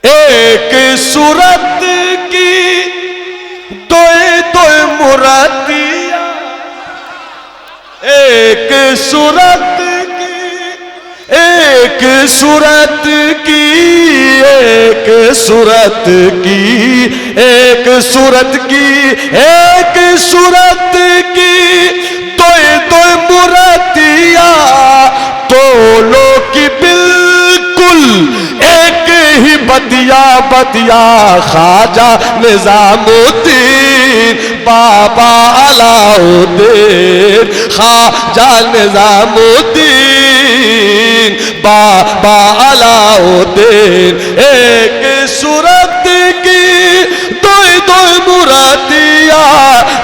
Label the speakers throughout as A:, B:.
A: एक सूरत की तोए तोए मुरादिया, एक सूरत की, एक सूरत की, एक सूरत की, एक सूरत की, एक सूरत की तोए तोए मुरादिया, दोनों की बिल्कुल एक ही बदिया बदिया। ख्वाजा निजामुद्दीन बाबा अलाउद्दीन, ख्वाजा निजामुद्दीन बाबा अलाउद्दीन। एक सूरत की दो दो मुरादिया,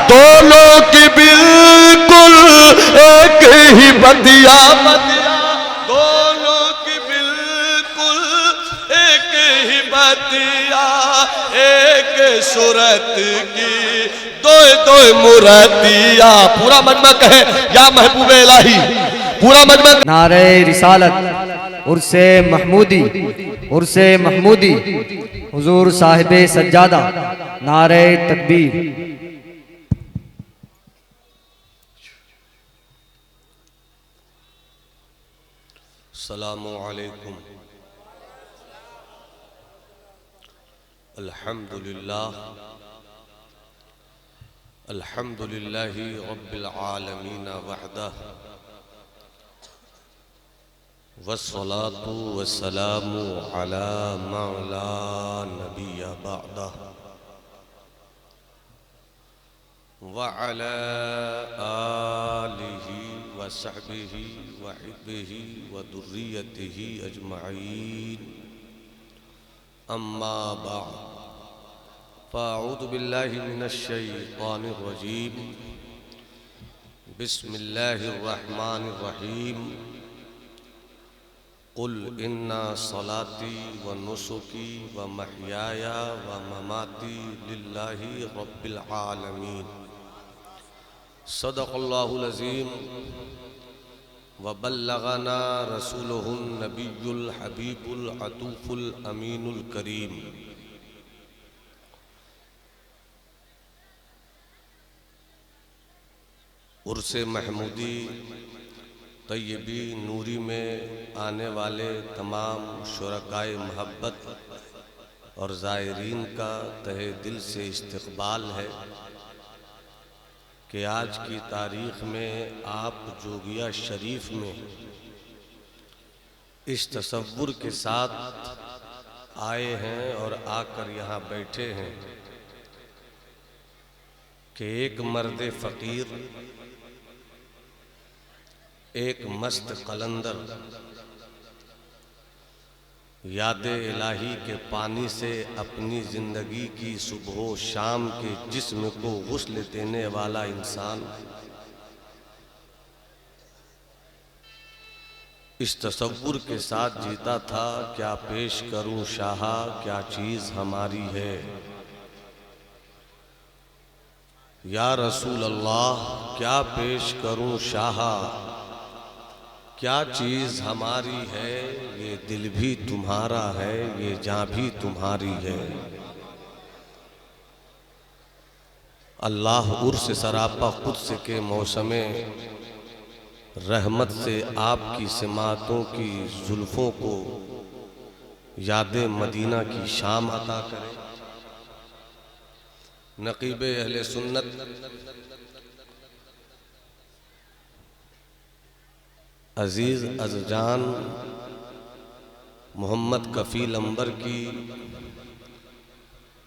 A: दोनों की बिल्कुल एक ही बदिया बदिया, दोनों की बिल्कुल एक ही बदिया। एक सूरत की दो दो मुरादिया। पूरा मजमा कहे या महबूब इलाही, पूरा मजमा।
B: नारे रिसालत उर्से महमूदी, उर्से महमूदी, हुजूर साहिबे सज्जादा, नारे तकबीर।
A: अस्सलामु अलैकुम। अल्हम्दुलिल्लाह, अल्हम्दुलिल्लाहि रब्बिल आलमीन वहदह, वस्सलातु वस्सलामु अला मौला नबिय्य बअदह, व अला आलिहि व सहबिहि व हिब्बिहि व दुर्रियतिहि अजमईन, अम्मा बअद। फ़अऊज़ु बिल्लाहि मिनश शैतानिर रजीम, बिस्मिल्लाहिर रहमानिर रहीम। कुल इन्ना सलाती व नुसुकी व महयाया व ममाती लिल्लाहि रब्बिल आलमीन। सदक़ल्लाहुल अज़ीम व बल्लगना रसूलुहुन नबियुल हबीबुल अतूफुल अमीनुल करीम। उर्से महमूदी तैयबी नूरी में आने वाले तमाम शुरकाए महब्बत और ज़ायरीन का तहे दिल से इस्तक़बाल है कि आज की तारीख़ में आप जोगिया शरीफ में इस तसव्वुर के साथ आए हैं और आकर यहाँ बैठे हैं कि एक मर्द फ़कीर, एक मस्त कलंदर यादे इलाही के पानी से अपनी ज़िंदगी की सुबह शाम के जिस्म को गुस्ल देने वाला इंसान इस तसव्वुर के साथ जीता था, क्या पेश करूं शाहा क्या चीज़ हमारी है। या रसूल अल्लाह क्या पेश करूं शाहा क्या चीज़ हमारी है। ये दिल भी तुम्हारा है, ये जान भी तुम्हारी है। अल्लाह उर्स सरापा खुद्स के मौसमे रहमत से आपकी सिमातों की जुल्फ़ों को याद मदीना की शाम अता करे। नक़ीब अहले सुन्नत अज़ीज़ अज़जान मोहम्मद कफ़ील अंबर की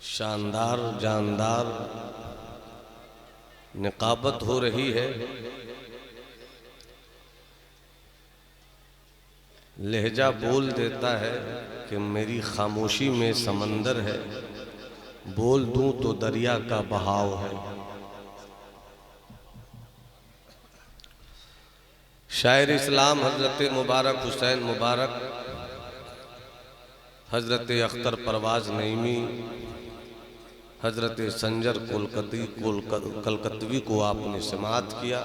A: शानदार जानदार निकाबत हो रही है। लहजा बोल देता है कि मेरी खामोशी में समंदर है, बोल दूं तो दरिया का बहाव है। शायर इस्लाम हज़रत मुबारक हुसैन मुबारक, हज़रत अख्तर परवाज़ नईमी, हज़रत संजर कलकत्वी को आपने समात किया।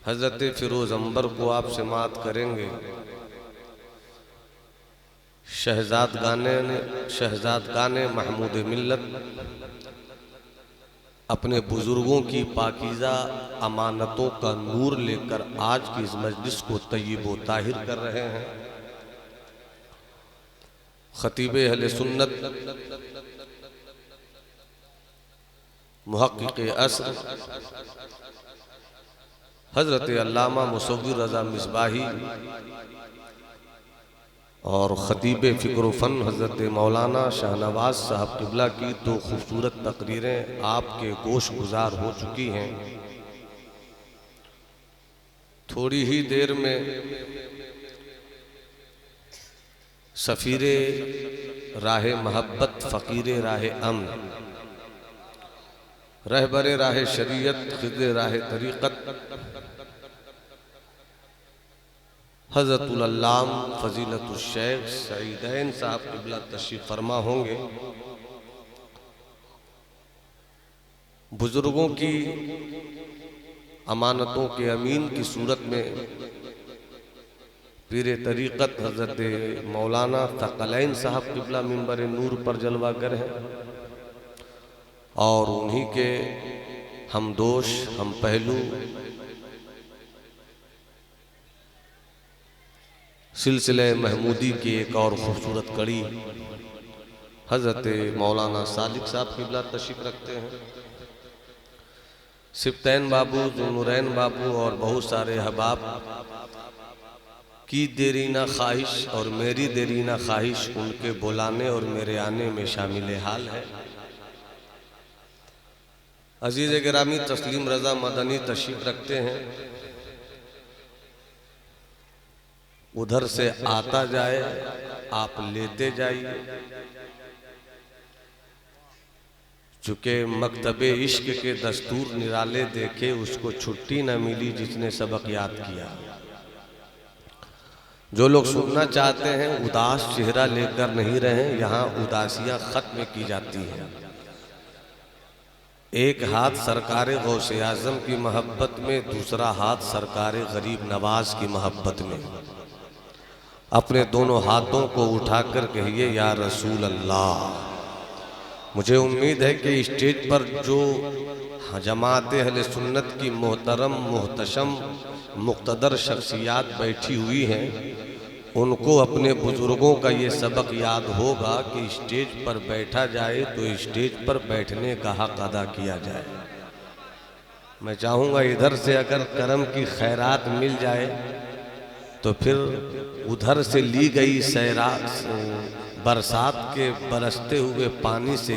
A: हज़रत फ़िरोज़ अंबर को आप समात करेंगे शहजादगाने महमूद मिल्लत अपने बुजुर्गों की पाकीज़ा अमानतों का नूर लेकर आज की इस मजलिस को तय्यब व ताहिर कर रहे हैं। खतीब अहले सुन्नत मुहक्किक़ अस्र हज़रत अल्लामा मुसव्विर रज़ा मिसबाही और खतीब फ़िक्र फ़न हज़रत मौलाना शाहनवाज़ साहब क़िबला की दो खूबसूरत तकरीरें आपके गोश गुजार हो चुकी हैं। थोड़ी ही देर में सफ़ीरे राह महब्बत फ़कीर राह अमन रहबरे राह शरीयत खिज़े राह तरीक़त हज़रतुल अल्लाम फ़ज़ीलतुल शेख सईदैन साहब क़िबला तशरीफ़ फरमा होंगे। बुज़ुर्गों की अमानतों के अमीन की सूरत में पीर तरीक़त हज़रत मौलाना तक़लैन साहब क़िबला मिंबर नूर पर जलवागर हैं और उन्हीं के हमदोश हम पहलू सिलसिले महमूदी की एक और खूबसूरत कड़ी हज़रत मौलाना सालिक साहब क़िबला तशरीफ़ रखते हैं। सिब्तैन बाबू, ज़ुन्नूरैन बाबू और बहुत सारे अहबाब की देरीना ख्वाहिश और मेरी देरीना ख्वाहिश उनके बुलाने और मेरे आने में शामिल हाल है। अजीज़ गिरामी तस्लीम रज़ा मदनी तशरीफ़ रखते हैं। उधर से आता जाए, आप लेते जाइए। चूँकि मकतबे इश्क के दस्तूर निराले देखे, उसको छुट्टी न मिली जिसने सबक याद किया। जो लोग सुनना चाहते हैं उदास चेहरा लेकर नहीं रहे, यहाँ उदासियाँ ख़त्म की जाती हैं। एक हाथ सरकारे गौसे आज़म की मोहब्बत में, दूसरा हाथ सरकारे गरीब नवाज की मोहब्बत में। अपने दोनों हाथों को उठाकर कहिए या रसूल अल्लाह। मुझे उम्मीद है कि स्टेज पर जो जमात अहले सुन्नत की मोहतरम मुहतशम मुक़्तदर शख्सियात बैठी हुई हैं, उनको अपने बुज़ुर्गों का ये सबक याद होगा कि स्टेज पर बैठा जाए तो स्टेज पर बैठने का हक़ अदा किया जाए। मैं चाहूँगा इधर से अगर करम की खैरात मिल जाए तो फिर उधर से ली गई बरसात के बरसते हुए पानी से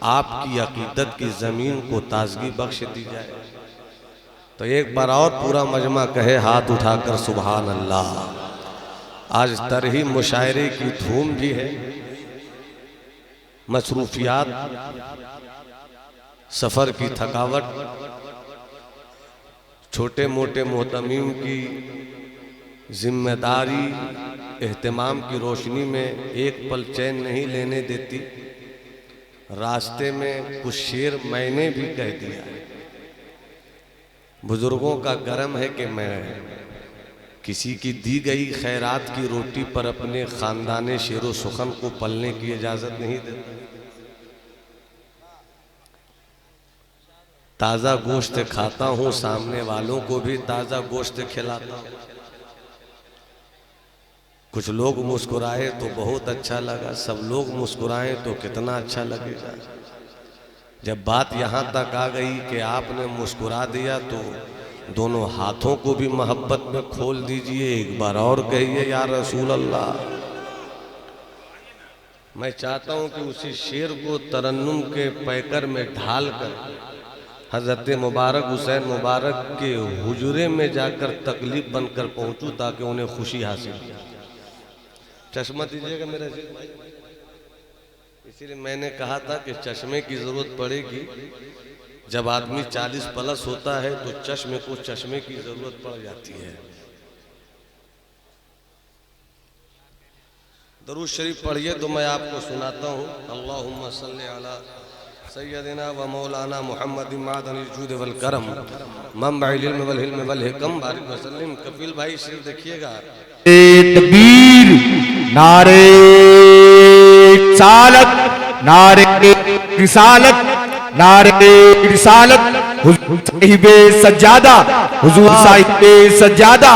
A: आपकी अकीदत की ज़मीन को ताज़गी बख्श दी जाए। तो एक बार और पूरा मजमा कहे हाथ उठाकर सुभान अल्लाह। आज तरही मुशायरे की धूम भी है, मसरूफियात, सफ़र की थकावट, छोटे मोटे मोहतमीम की जिम्मेदारी एहतमाम की रोशनी में एक पल चैन नहीं लेने देती। रास्ते में कुछ शेर मैंने भी कह दिया। बुजुर्गों का करम है कि मैं किसी की दी गई खैरात की रोटी पर अपने ख़ानदाने शेरो सुखन को पलने की इजाज़त नहीं देता। ताज़ा गोश्त खाता हूँ, सामने वालों को भी ताज़ा गोश्त खिलाता हूँ। कुछ लोग मुस्कुराए तो बहुत अच्छा लगा, सब लोग मुस्कुराएं तो कितना अच्छा लगेगा। जब बात यहाँ तक आ गई कि आपने मुस्कुरा दिया तो दोनों हाथों को भी मोहब्बत में खोल दीजिए। एक बार और कहिए या रसूल अल्लाह। मैं चाहता हूँ कि उसी शेर को तरन्नुम के पैकर में ढाल कर हज़रत मुबारक हुसैन मुबारक के हुजरे में जाकर तकलीफ बनकर पहुँचूँ ताकि उन्हें खुशी हासिल हो। चश्मा दीजिएगा मेरे से, इसीलिए मैंने कहा था कि चश्मे की ज़रूरत पड़ेगी। जब आदमी 40 प्लस होता है तो चश्मे को चश्मे की ज़रूरत पड़ जाती है। दरूद शरीफ पढ़िए तो मैं आपको सुनाता हूँ। अल्लाहुम्मा सल्ली अला सय्यदिना व मौलाना मुहम्मद मादनिल जूद वल करम मंबइल इल्म वल हिल्म वल हिकम बारिक वसल्लम। कपिल भाई शेर देखिएगा।
C: तकबीर, नारे रिसालत, नारे रिसालत, नारे रिसालत। हुजूर साहिबे सज्जादा, हुजूर साहिबे सज्जादा,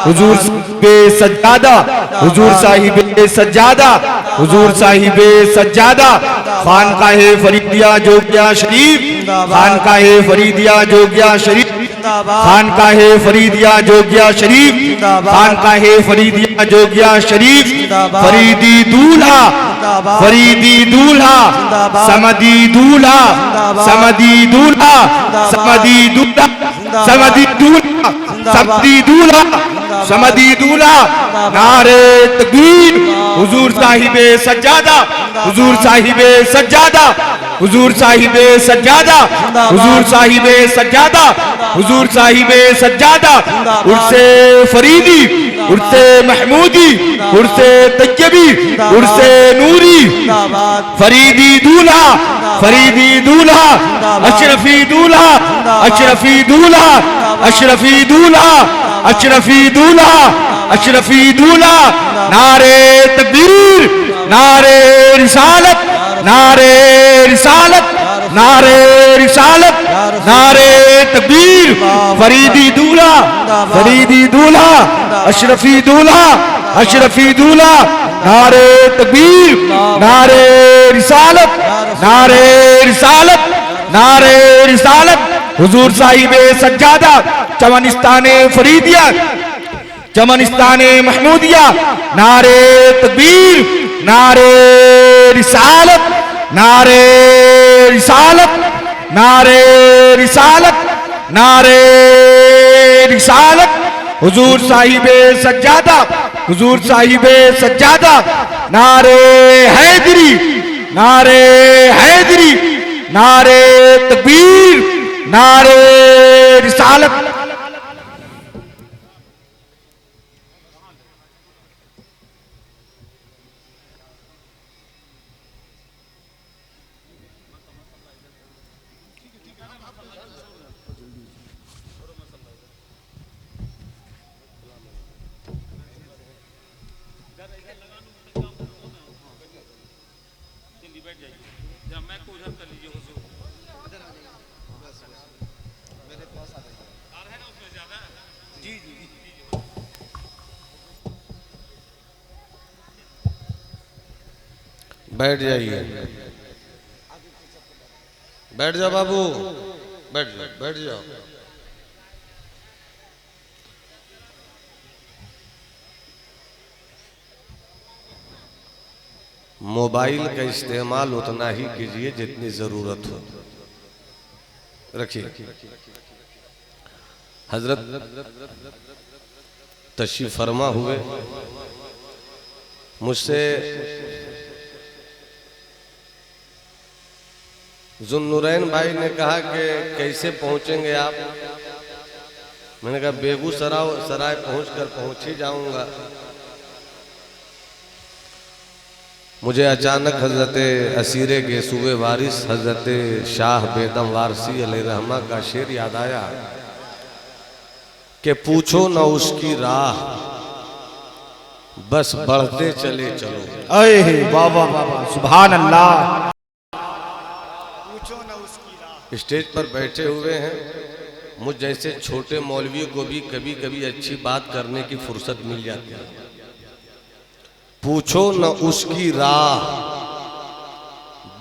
C: हुजूर साहिबे सज्जादा, हुजूर साहिबे सज्जादा, हुजूर साहिबे सज्जादा। खानकाहे फरीदिया जोगिया शरीफ, खानकाहे फरीदिया जोगिया शरीफ, खानकाहे फरीदिया जोगिया शरीफ, खानकाहे फरीदिया जोगिया शरीफ। फरीदी दूल्हा, फरीदी दूल्हा, समदी दूल्हा, समदी दूल्हा, समदी दूल्हा, समदी दूल्हा, समदी दूल्हा, समदी दूल्हा। नारे तकबीर, हुजूर साहिबे सज्जादा, हुजूर साहिबे सज्जादा, हुजूर साहिबे सज्जादा, हुजूर साहिबे सज्जादा, हुजूर साहिबे सज्जादा। उर्से फरीदी, उर्से महमूदी, उर्से तैयबी, उर्से नूरी। फरीदी दूल्हा, फरीदी दूल्हा, अशरफी दूल्हा, अशरफी दूल्हा, अशरफी दूल्हा, अशरफी दूल्हा, अशरफी दूल्हा। नारे तकबीर, नारे रिसालत, नारे रिसालत, नारे रिसालत, नारे तकबीर। फरीदी दूल्हा, फरीदी दूल्हा, अशरफी दूल्हा, अशरफी दूल्हा। नारे तकबीर, नारे रिसालत, नारे रिसालत, नारे रिसालत। हुजूर साहिबे सज्जादा, चमनिस्ताने फरीदिया, चमनिस्ताने महमूदिया। नारे तकबीर, नारे रिसालत, नारे रिसालत, नारे रिसालत, नारे रिसालत। हुजूर साहिबे सज्जादा, हुजूर साहिबे सज्जादा। नारे हैदरी, नारे हैदरी, नारे तकबीर, नारे रिसालत।
A: बैठ जाइए, बैठ जाओ बाबू, बैठ जाओ, बैठ जाओ। मोबाइल का इस्तेमाल उतना ही कीजिए जितनी जरूरत हो। रखिए। हजरत तशरीफ फरमा हुए, मुझसे जुन्नुरैन भाई ने कहा कि कैसे पहुंचेंगे आप। मैंने कहा बेगूसराय पहुंचकर पहुंच ही जाऊंगा। मुझे अचानक हजरत असीरे के सूबे वारिस हजरत शाह बेदम वारसी अलैहिर्रहमा का शेर याद आया कि पूछो न उसकी राह, बस बढ़ते चले चलो।
C: अरे बाबा बाबा, सुभान अल्लाह।
A: स्टेज पर बैठे हुए हैं, मुझ जैसे छोटे मौलवी को भी कभी कभी अच्छी बात करने की फुर्सत मिल जाती है। पूछो न उसकी राह,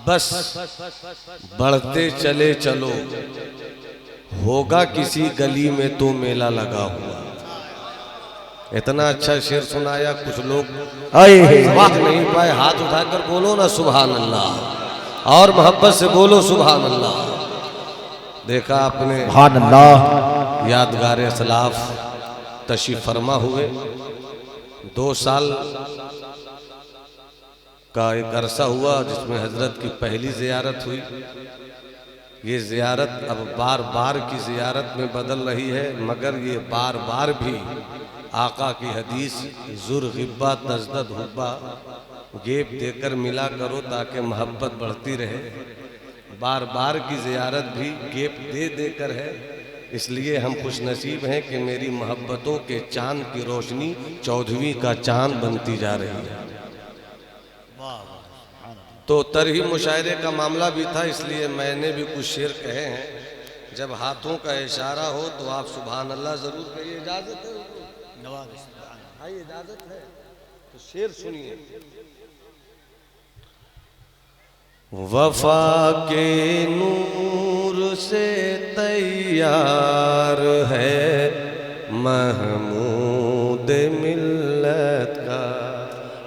A: बस बढ़ते चले चलो, होगा किसी गली में तो मेला लगा हुआ। इतना अच्छा शेर सुनाया, कुछ लोग समझ नहीं पाए। हाथ उठाकर बोलो ना सुभान अल्लाह, और मोहब्बत से बोलो सुभान अल्लाह। देखा आपने,
C: सुभान अल्लाह।
A: यादगार असलाफ तशरीफ फरमा हुए। 2 साल का एक अरसा हुआ जिसमें हजरत की पहली जियारत हुई। ये जियारत अब बार बार की जियारत में बदल रही है, मगर ये बार बार भी आका की हदीस जुर गिब्बा तजदद हुब्बा, गेप देकर मिला करो ताकि मोहब्बत बढ़ती रहे। बार बार की जियारत भी गेप दे देकर है, इसलिए हम खुश नसीब हैं कि मेरी मोहब्बतों के चांद की रोशनी 14वीं का चांद बनती जा रही है। तो तरही मुशायरे का मामला भी था, इसलिए मैंने भी कुछ शेर कहे हैं। जब हाथों का इशारा हो तो आप सुभान अल्लाह जरूर कहिए। इजाजत है? भाई इजाजत है तो शेर सुनिए। वफा के नूर से तैयार है महमूद मिल्लत का।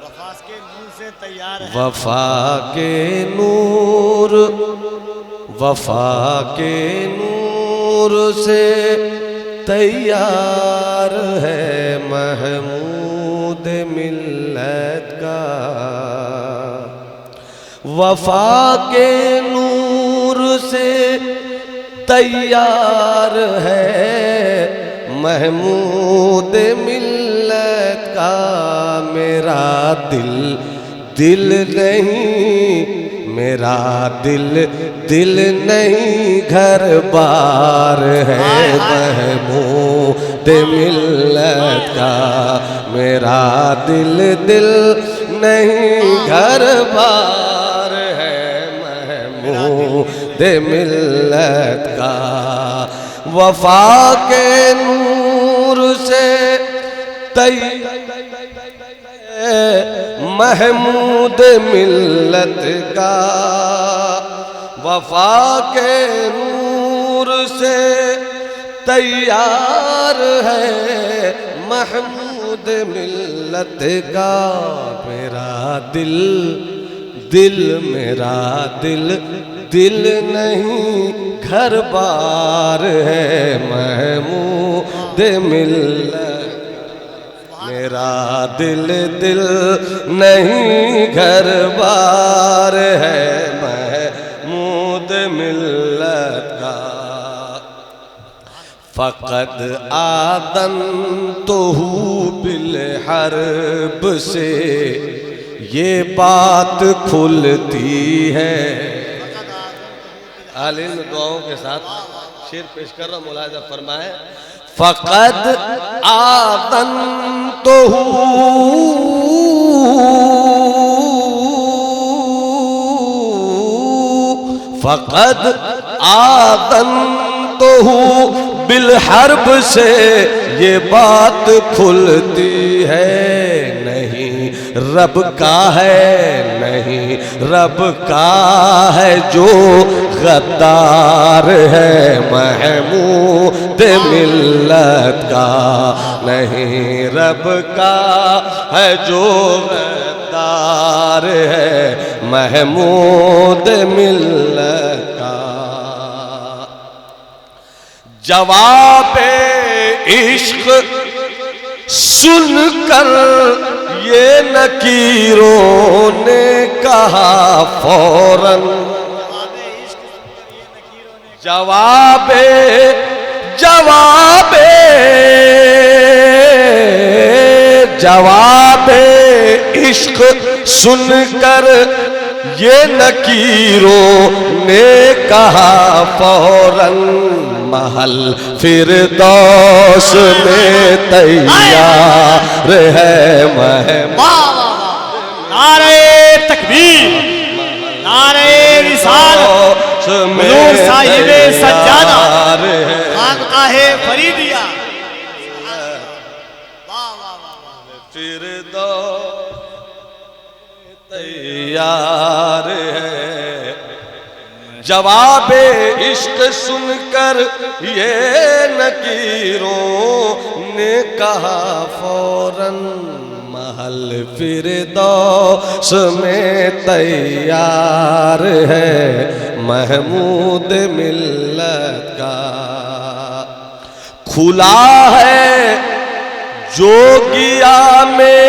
D: वफा के नूर से तैयार है,
A: वफा के नूर, वफा के नूर से तैयार है महमूद मिल्लत का। वफा के नूर से तैयार है महमूद मिल्लत का। मेरा दिल दिल नहीं, मेरा दिल दिल नहीं घर बार है महमूद मिल्लत का। मेरा दिल दिल नहीं घर बार है महमूद मिल्लत का। वफा के नूर से महमूद मिल्लत का। वफा के नूर से तैयार है महमूद मिल्लत का। मेरा दिल दिल, मेरा दिल दिल नहीं घर बार है महमूद मिल्लत। मेरा दिल दिल नहीं घर बार है महमूद मिल्लत का। फ़क़द आदन तो हूँ बिल हर्ब से ये बात खुलती है। आलिम दुआओं के साथ शेर पेश कर रहा, मुलाहिज़ा फरमाए। फ़क़द आदन तो हूँ फ़क़द आदन तो हूँ बिल हर्ब से ये बात खुलती है। नहीं रब का है, नहीं रब का है जो गद्दार है महमूद मिल्लत का। नहीं रब का है जो गद्दार है महमूद मिल्लत का। जवाबे इश्क सुनकर ये नकीरों ने कहा फौरन। जवाबे जवाबे जवाबे इश्क सुनकर ये नकीरों ने कहा फौरन। महल फिरदौस में तैयार है
D: नारे तकबीर, नारे रिसालत, हुजूर साहिबे सज्जादा, खानकाहे फरीदिया।
A: फिरदौस तैयार है। जवाबे इश्क सुनकर ये नकीरों ने कहा फौरन। महल फिरदौस में तैयार है महमूद मिल्लत का। खुला है जोगिया में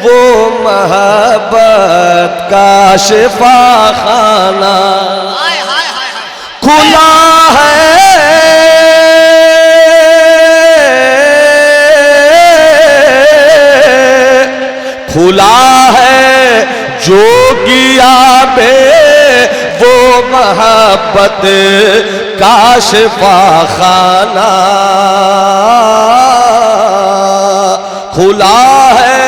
A: वो मोहब्बत का शिफा खाना। खुला है खुला है जोगिया में वो मोहब्बत काशिफा खाना खुला है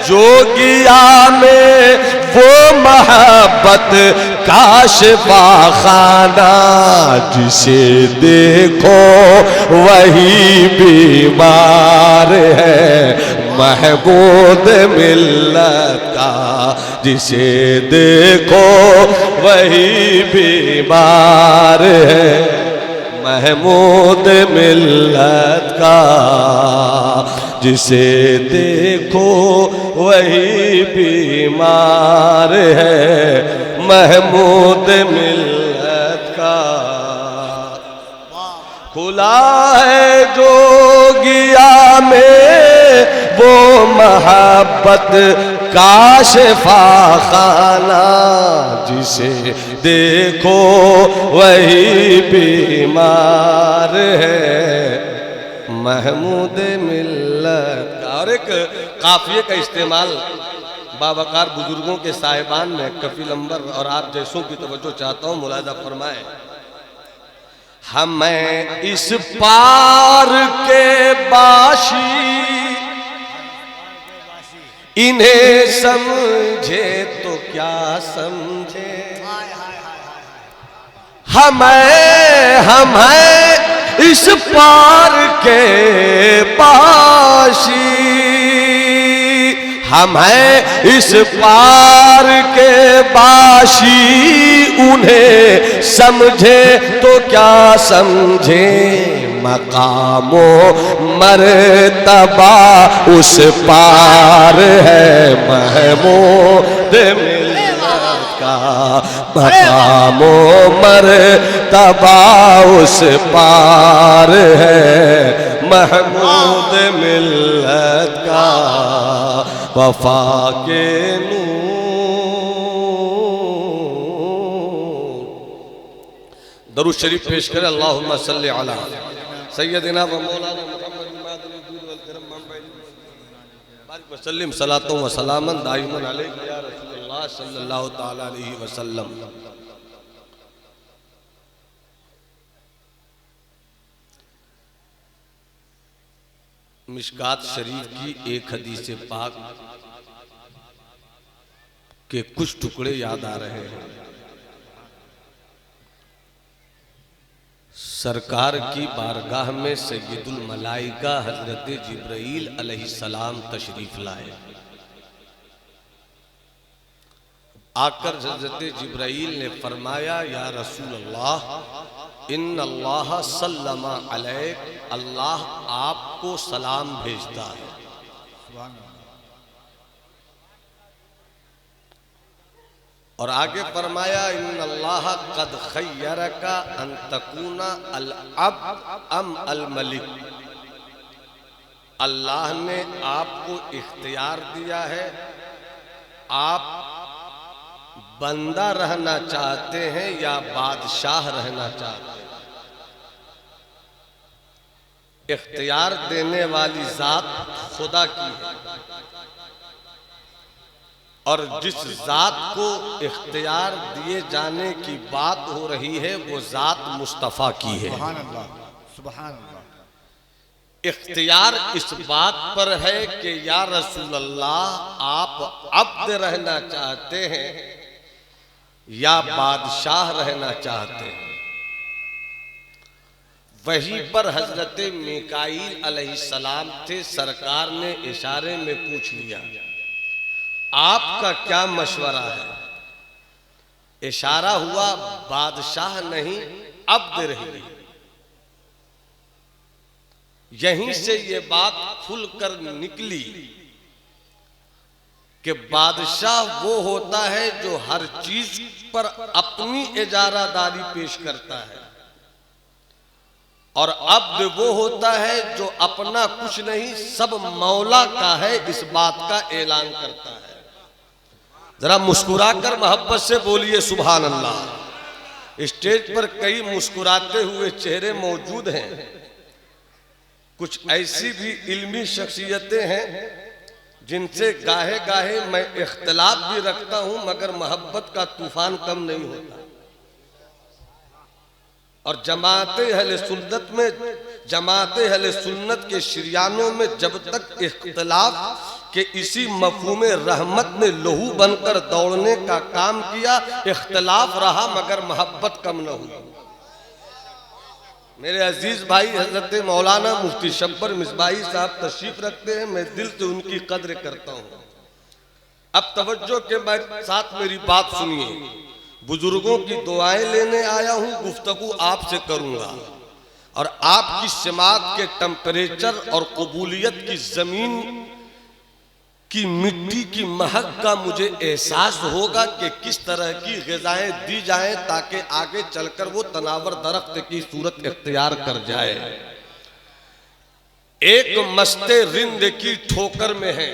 A: जोगिया में वो मोहब्बत काशिफा खाना, जिसे देखो वही बीमार है महबूब मिल्लत का, जिसे देखो वही बीमार है महमूद मिल्लत का, जिसे देखो वही बीमार है महमूद मिल्लत का। खुला है जोगिया में वो मोहब्बत काशिफा खाना, जिसे देखो वही बीमार है महमूद मिल्लत का। और एक काफिये का इस्तेमाल बावकार बुजुर्गों के साहिबान में कफील अंबर और आप जैसों की तवज्जो चाहता हूँ, मुलाजा फरमाए। हमें इस पार के बाशी इन्हें समझे तो क्या समझे, हमें इस पार के बाशी, हमें इस पार के बाशी उन्हें समझे तो क्या समझे, मकामो मर्तबा उस पार है महमूद मिल्लत का, मकामो मर्तबा उस पार है महमूद मिल्लत का। वफा के नूर दरूद शरीफ पेश करें। अल्लाहुम्मा सल्ली अला सय्यदिना व मौलाना मुहम्मद बारिक वसल्लिम सलातो व सलामन दाइमन अलैका या रसूलल्लाह सल्लल्लाहु तआला अलैहि वसल्लम। मिशकात शरीफ की एक हदीस पाक के कुछ टुकड़े याद आ रहे हैं। सरकार की बारगाह में सय्यदुल मलाइका हजरत जिब्राईल अलैहिस्सलाम तशरीफ लाए। आकर हजरत जिब्राईल ने फरमाया, या रसूल अल्लाह इन्न अल्लाह सल्लमा अलैक, अल्लाह आपको सलाम भेजता है। और आगे फरमाया, इन्न अल्लाह कद खय्यरका अन तकूना अल अब्द अम अल मलिक, अल्लाह ने आपको इख्तियार दिया है, आप बंदा रहना चाहते हैं या बादशाह रहना चाहते हैं। इख्तियार देने वाली जात खुदा की है, और जिस जात को इख्तियार दिए जाने की बात हो रही है वो जात मुस्तफ़ा की है।
C: सुभान अल्लाह, सुभान अल्लाह।
A: इख्तियार इस बात पर है कि या रसूल अल्लाह आप अब्द रहना चाहते हैं या बादशाह रहना चाहते हैं। वहीं पर हजरत मीकाईल अलैहिस्सलाम थे, सरकार ने इशारे में पूछ लिया, आपका क्या मशवरा है? इशारा हुआ बादशाह नहीं अब्द रहिए। यहीं से ये बात खुलकर निकली कि बादशाह वो होता है जो हर चीज पर अपनी इजारादारी पेश करता है, और अब्द वो होता है जो अपना कुछ नहीं सब मौला का है, इस बात का ऐलान करता है। जरा मुस्कुराकर मोहब्बत से बोलिए सुभान अल्लाह। स्टेज पर कई मुस्कुराते हुए चेहरे मौजूद हैं, कुछ ऐसी भी इल्मी शख्सियतें हैं जिनसे गाहे गाहे मैं इख्तिलाफ भी रखता हूं, मगर मोहब्बत का तूफान कम नहीं होता। और जमाते अहले सुन्नत में, जमाते अहले सुन्नत के शिरियानों में जब तक इख्तिलाफ के इसी मफहूम रहमत ने लहू बनकर दौड़ने का काम किया, इख्तिलाफ रहा मगर मोहब्बत कम न हुई। मेरे अजीज भाई हजरत मौलाना मुफ्ती शब्बर मिसबाही साहब तशरीफ रखते हैं, मैं दिल से उनकी कद्र करता हूँ। अब तवज्जो के साथ मेरी बात सुनिए। बुजुर्गों की दुआएं लेने आया हूँ, गुफ्तगू आपसे करूंगा और आपकी समात के टेम्परेचर और कबूलियत की जमीन की मिट्टी की महक का मुझे एहसास होगा कि किस तरह की ग़िज़ाएं दी जाएं ताकि आगे चलकर वो तनावर दरख्त की सूरत इख्तियार कर जाए। एक मस्ते रिंद की ठोकर में है,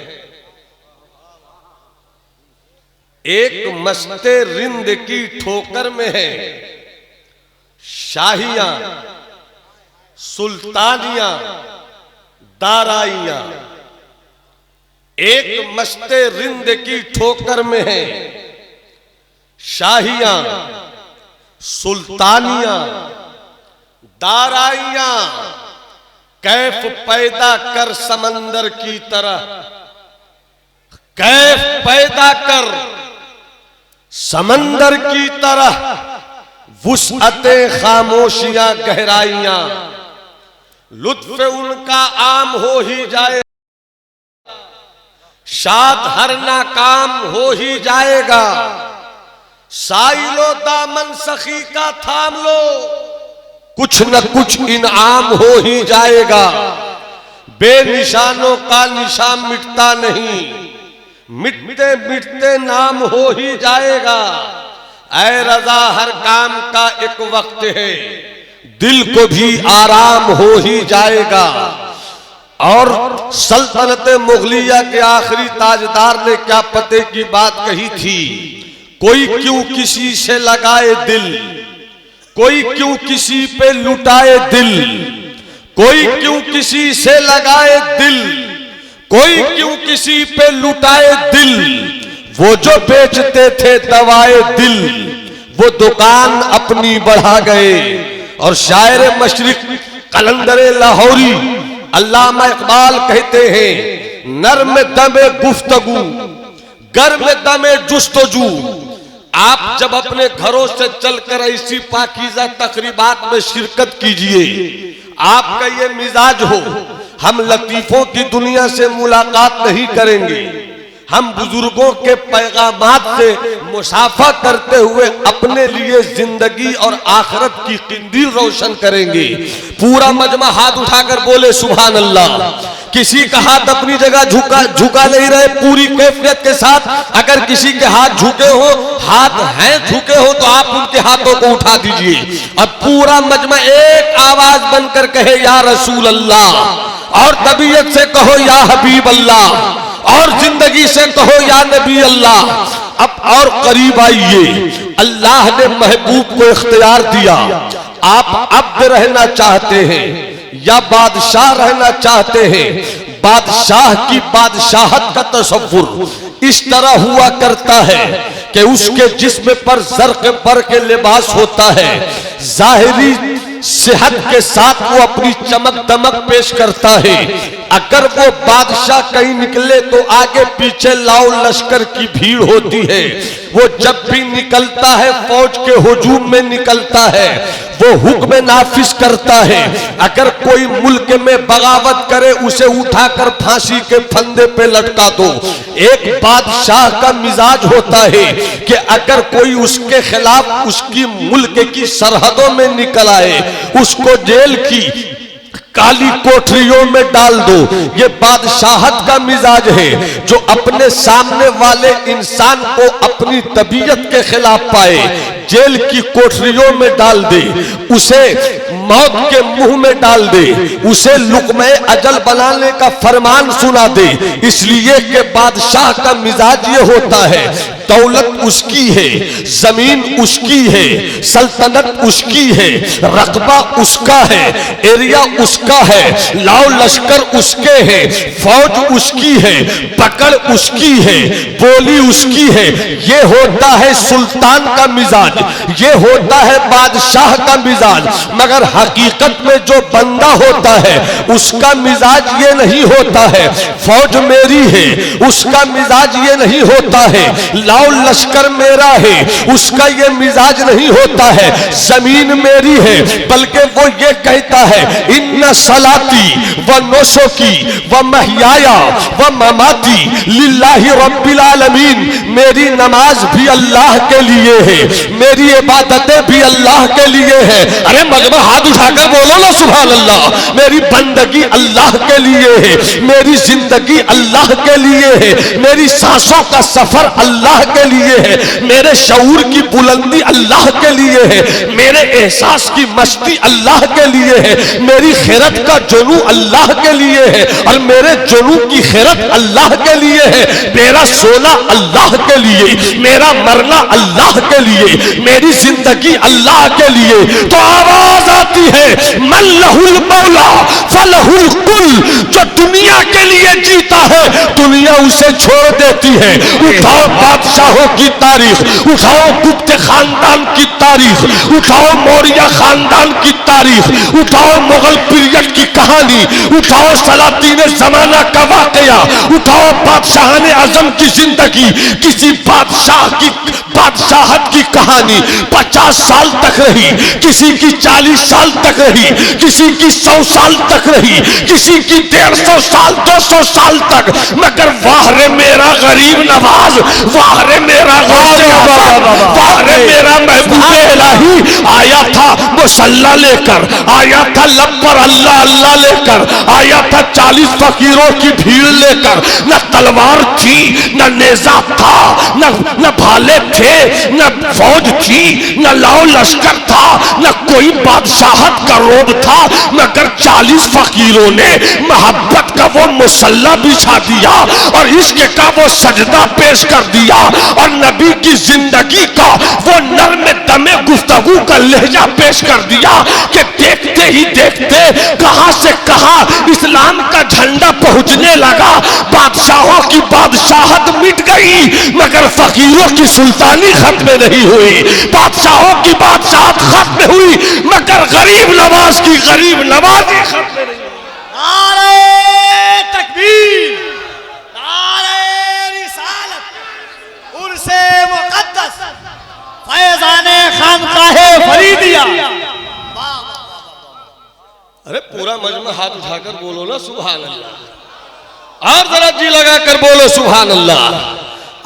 A: एक मस्ते रिंद की ठोकर में है, शाहियां सुल्तानियां दाराइयां। एक मस्ते रिंद की ठोकर में है, शाहियां सुल्तानियां दाराइयां। कैफ पैदा कर समंदर की तरह, कैफ पैदा कर समंदर की तरह। वुसअते खामोशियां गहराइयां, लुत्फ उनका आम हो ही जाए, शाद हर नाकाम हो ही जाएगा। साइलो दामन सखी का थाम लो, कुछ न कुछ इनाम हो ही जाएगा। बेनिशानों का निशान मिटता नहीं, मिटते मिटते नाम हो ही जाएगा। ऐ रजा हर काम का एक वक्त है, दिल को भी आराम हो ही जाएगा। और सल्तनत मुगलिया के आखिरी ताजदार ने क्या पते की बात कही थी, कोई क्यों किसी से लगाए दिल, कोई क्यों किसी पे लुटाए दिल, कोई क्यों किसी से लगाए दिल, कोई क्यों किसी पे लुटाए दिल। वो जो बेचते थे दवाए दिल, वो दुकान अपनी बढ़ा गए। और शायर मशरिक कलंदर लाहौरी अल्लामा इकबाल कहते हैं, नर्म दमे गुफ्तगू गर्म दमे जुस्तजू। आप जब अपने घरों से चलकर ऐसी पाकीज़ा तकरीबात में शिरकत कीजिए, आपका ये मिजाज हो, हम लतीफों की दुनिया से मुलाकात नहीं करेंगे, हम बुजुर्गों के पैगामात से मुसाफा करते हुए अपने लिए जिंदगी और आखिरत की किंदील रोशन करेंगे। पूरा मजमा हाथ उठाकर बोले सुभान अल्लाह। किसी का हाथ अपनी जगह झुका नहीं रहे, पूरी कैफियत के साथ। अगर किसी के हाथ झुके हो, हाथ हैं झुके हो, तो आप उनके हाथों को उठा दीजिए। अब पूरा मजमा एक आवाज बनकर कहे या रसूल अल्लाह, और तबीयत से कहो या हबीब अल्लाह, और जिंदगी से कहो या नबी अल्लाह। अब और करीब आइए, अल्लाह ने महबूब को इख्तियार दिया। आप अब्द रहना चाहते हैं या बादशाह रहना चाहते हैं? बादशाह की बादशाहत का तसव्वुर इस तरह हुआ करता है कि उसके जिस्म पर ज़र्क़ पर के लिबास होता है, जाहिरी सेहत के साथ वो अपनी चमक दमक पेश करता है। अगर वो बादशाह कहीं निकले तो आगे पीछे लाओ लश्कर की भीड़ होती है। वो जब भी निकलता है फौज के हुजूम में निकलता है, वो हुक्म नाफिज करता है। अगर कोई मुल्क में बगावत करे उसे उठाकर फांसी के फंदे पे लटका दो। एक बादशाह का मिजाज होता है कि अगर कोई उसके खिलाफ उसकी मुल्क की सरहदों में निकल आए, उसको जेल की काली कोठरियों में डाल दो। ये बादशाहत का मिजाज है जो अपने सामने वाले इंसान को अपनी तबीयत के खिलाफ पाए, जेल की कोठरियों में डाल दे, उसे मौत के मुंह में डाल दे, उसे लुक़्मे अजल बनाने का फरमान सुना दे। इसलिए कि बादशाह का मिजाज ये होता है दौलत उसकी है, जमीन उसकी है, सल्तनत उसकी है, रकबा उसका है, एरिया उसका है, लाओ लश्कर उसके है, फौज उसकी है, पकड़ उसकी है, बोली उसकी है। ये होता है सुल्तान का मिजाज, ये होता है बादशाह का मिजाज। मगर हकीकत में जो बंदा होता है उसका मिजाज ये नहीं होता है। फौज मेरी है, उसका मिजाज ये नहीं होता है। लाओ लश्कर मेरा है, उसका ये मिजाज नहीं होता है। जमीन मेरी है, बल्कि वो ये कहता है इन्ना सलाती व नोसोकी व महयाया व ममाती लिल्लाहि रब्बिल आलमीन। मेरी नमाज भी अल्लाह के लिए है, मेरी इबादतें भी अल्लाह के लिए है। अरे मजमा हाथ उठाकर बोलो ना सुभान अल्लाह। मेरी बंदगी अल्लाह के लिए है, मेरी जिंदगी अल्लाह के लिए है, मेरी सांसों का सफर अल्लाह के लिए है, मेरे शऊर की बुलंदी अल्लाह के लिए है, मेरे एहसास की मस्ती अल्लाह के लिए है, मेरी खैरत का जुनू अल्लाह के लिए है और मेरे जुनू की खैरत अल्लाह के लिए है। मेरा सोना अल्लाह के लिए, मेरा मरना अल्लाह के लिए, मेरी जिंदगी अल्लाह के लिए। तो आवाज आती है मन लहुल मौला फलहुल कुल। जो दुनिया के लिए जीता है दुनिया उसे छोड़ देती है। उठाओ बादशाहों की तारीख, उठाओ गुप्त खानदान की तारीख, उठाओ मौर्य खानदान की तारीख, उठाओ मुगल पीरियड की कहानी, उठाओ सलातीन जमाना का वाकया, उठाओ बादशाहान आजम की जिंदगी। किसी बादशाह की बादशाहत की कहानी 50 साल तक रही, किसी की 40 साल तक रही, किसी की 100 साल तक रही, किसी की 150 साल 200 साल तक। मगर वाह रे मेरा गरीब नवाज, वाह रे मेरा वाह रे मेरा महबूब इलाही आया था मुसल्ला लेकर, आया था लब पर अल्लाह अल्लाह लेकर, आया था 40 फकीरों की भीड़ लेकर। न तलवार थी, न नेजा था, न भाले थे, न फौज थी, न लाओ लश्कर था, न कोई बादशाहत का रोब था। मगर 40 फकीरों ने मोहब्बत का वो मुसल्ला बिछा दिया और इश्क का वो सजदा पेश कर दिया और नबी की जिंदगी का वो नर्म दमे गुफ्तगू का लहजा पेश कर दिया कि देखते ही देखते कहां से कहां इस्लाम का झंडा पहुंचने लगा। बादशाहों की बादशाहत मिट गई मगर फकीरों की सुल्तानी खत्म नहीं हुई। बादशाहों की बादशाहत खत्म हुई मगर गरीब नवाज की गरीब नवाजी खत्म नहीं हुई।
D: नारे तकबीर, नारे रिसालत, उर्से मुक़द्दस, फैज़ाने खानकाहे फरीदिया।
A: अरे पूरा मजमा हाथ उठाकर बोलो ना सुभान अल्लाह, और जरा जी लगाकर बोलो सुभान अल्लाह।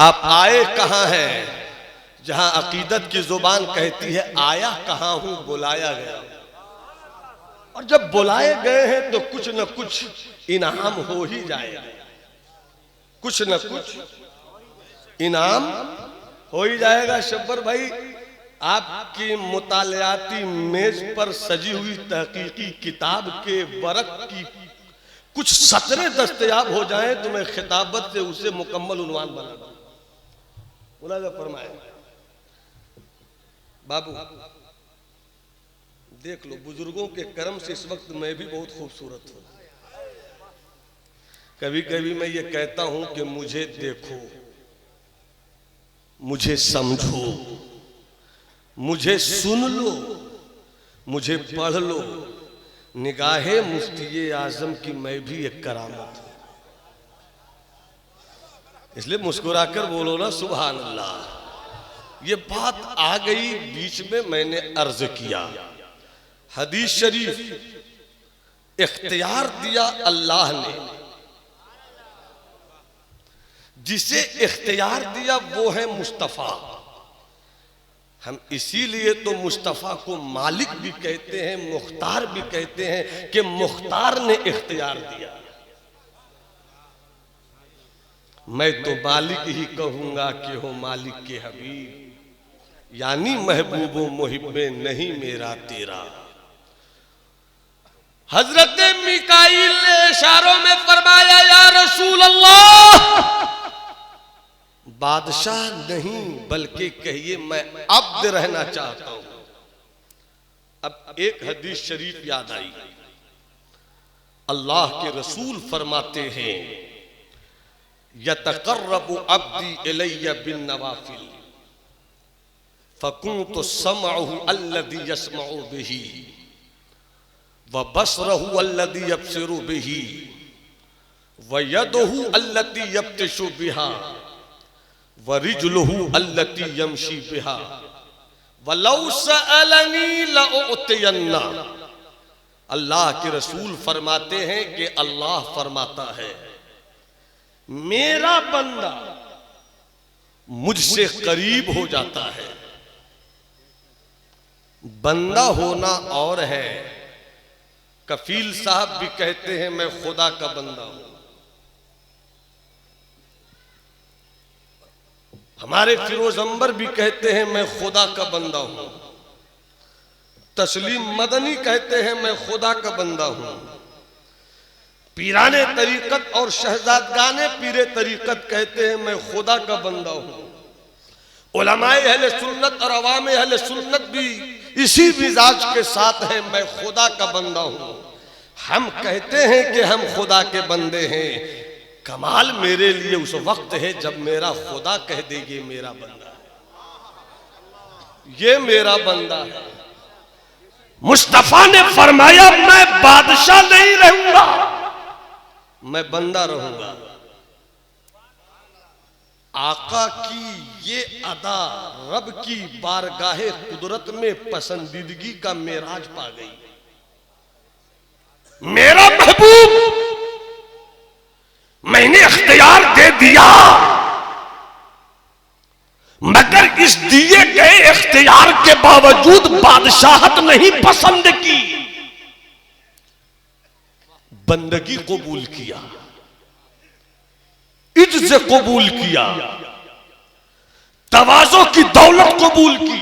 A: आप आए कहां हैं जहां अकीदत की जुबान कहती है आया कहां हूं, बुलाया गया। और जब बुलाए गए हैं तो कुछ न कुछ इनाम हो ही जाएगा, कुछ न कुछ इनाम हो ही जाएगा। शब्बर भाई, आपकी मुतालियाती मेज पर सजी हुई तहकीकी किताब के वरक की कुछ सतरे दस्तयाब हो जाएं तो मैं खिताबत से उसे मुकम्मल उन्वान बना दूं। मुलाजा फरमाए बाबू, देख लो बुजुर्गों के कर्म से इस वक्त मैं भी बहुत खूबसूरत हूं। कभी कभी मैं ये कहता हूं कि मुझे देखो, मुझे समझो, मुझे सुन लो, मुझे पढ़ लो। निगाहे मुफ्ती आजम की मैं भी एक करामत हूं, इसलिए मुस्कुराकर बोलो ना सुभान अल्लाह। ये बात आ गई बीच में, मैंने अर्ज किया हदीस शरीफ इख्तियार दिया अल्लाह ने, जिसे इख्तियार दिया वो है मुस्तफा। हम इसीलिए तो मुस्तफा को मालिक भी कहते हैं, मुख्तार भी कहते हैं कि मुख्तार ने इख्तियार दिया। मैं तो मालिक ही कहूंगा कि हो मालिक के हबीब, यानी महबूबो मुहिब्बे नहीं मेरा तेरा। हजरत मिकाईल ने इशारों में फरमाया या रसूल अल्लाह, बादशाह नहीं बल्कि कहिए मैं अब्द रहना चाहता हूं। अब एक हदीस शरीफ याद आई, अल्लाह के रसूल फरमाते हैं यतकर्रबु अब्दी इलैया बिन नवाफिल फकुन्तु समअहु अल्लज़ी यस्मअु बिही व बसरहु अल्लज़ी यबसिरु बिही व यदहु अल्लती यब्तिशु बिहा व रिजलुहु अल्लती यमशी बिहा वलौ सअलनी लउतियन्ना। अल्लाह के रसूल फरमाते हैं कि अल्लाह फरमाता है मेरा बंदा मुझसे करीब हो जाता है। बंदा होना और है, कफील साहब भी कहते हैं मैं खुदा का बंदा हूं। हमारे फिरोज अंबर भी कहते हैं मैं खुदा का बंदा हूं। तस्लीम मदनी कहते हैं मैं खुदा का बंदा हूं। पीराने तरीकत और शहजादगाने पीरे तरीकत कहते हैं मैं खुदा का बंदा हूं। उलमाए अहले सुन्नत और अवामे अहले सुन्नत भी इसी मिजाज के साथ है मैं खुदा का बंदा हूं। हम कहते हैं कि हम खुदा के बंदे हैं। कमाल मेरे लिए उस वक्त है जब मेरा खुदा कह दे ये मेरा बंदा है, ये मेरा बंदा है। मुस्तफा ने फरमाया मैं बादशाह नहीं रहूंगा, मैं बंदा रहूंगा। आका की ये अदा रब की बारगाहे कुदरत में पसंदीदगी का मेराज पा गई। मेरा महबूब मैंने इख्तियार दे दिया, मगर इस दिए गए इख्तियार के बावजूद बादशाहत नहीं पसंद की, बंदगी कबूल किया, इज्जत कबूल किया, तवाज़ो की दौलत कबूल की।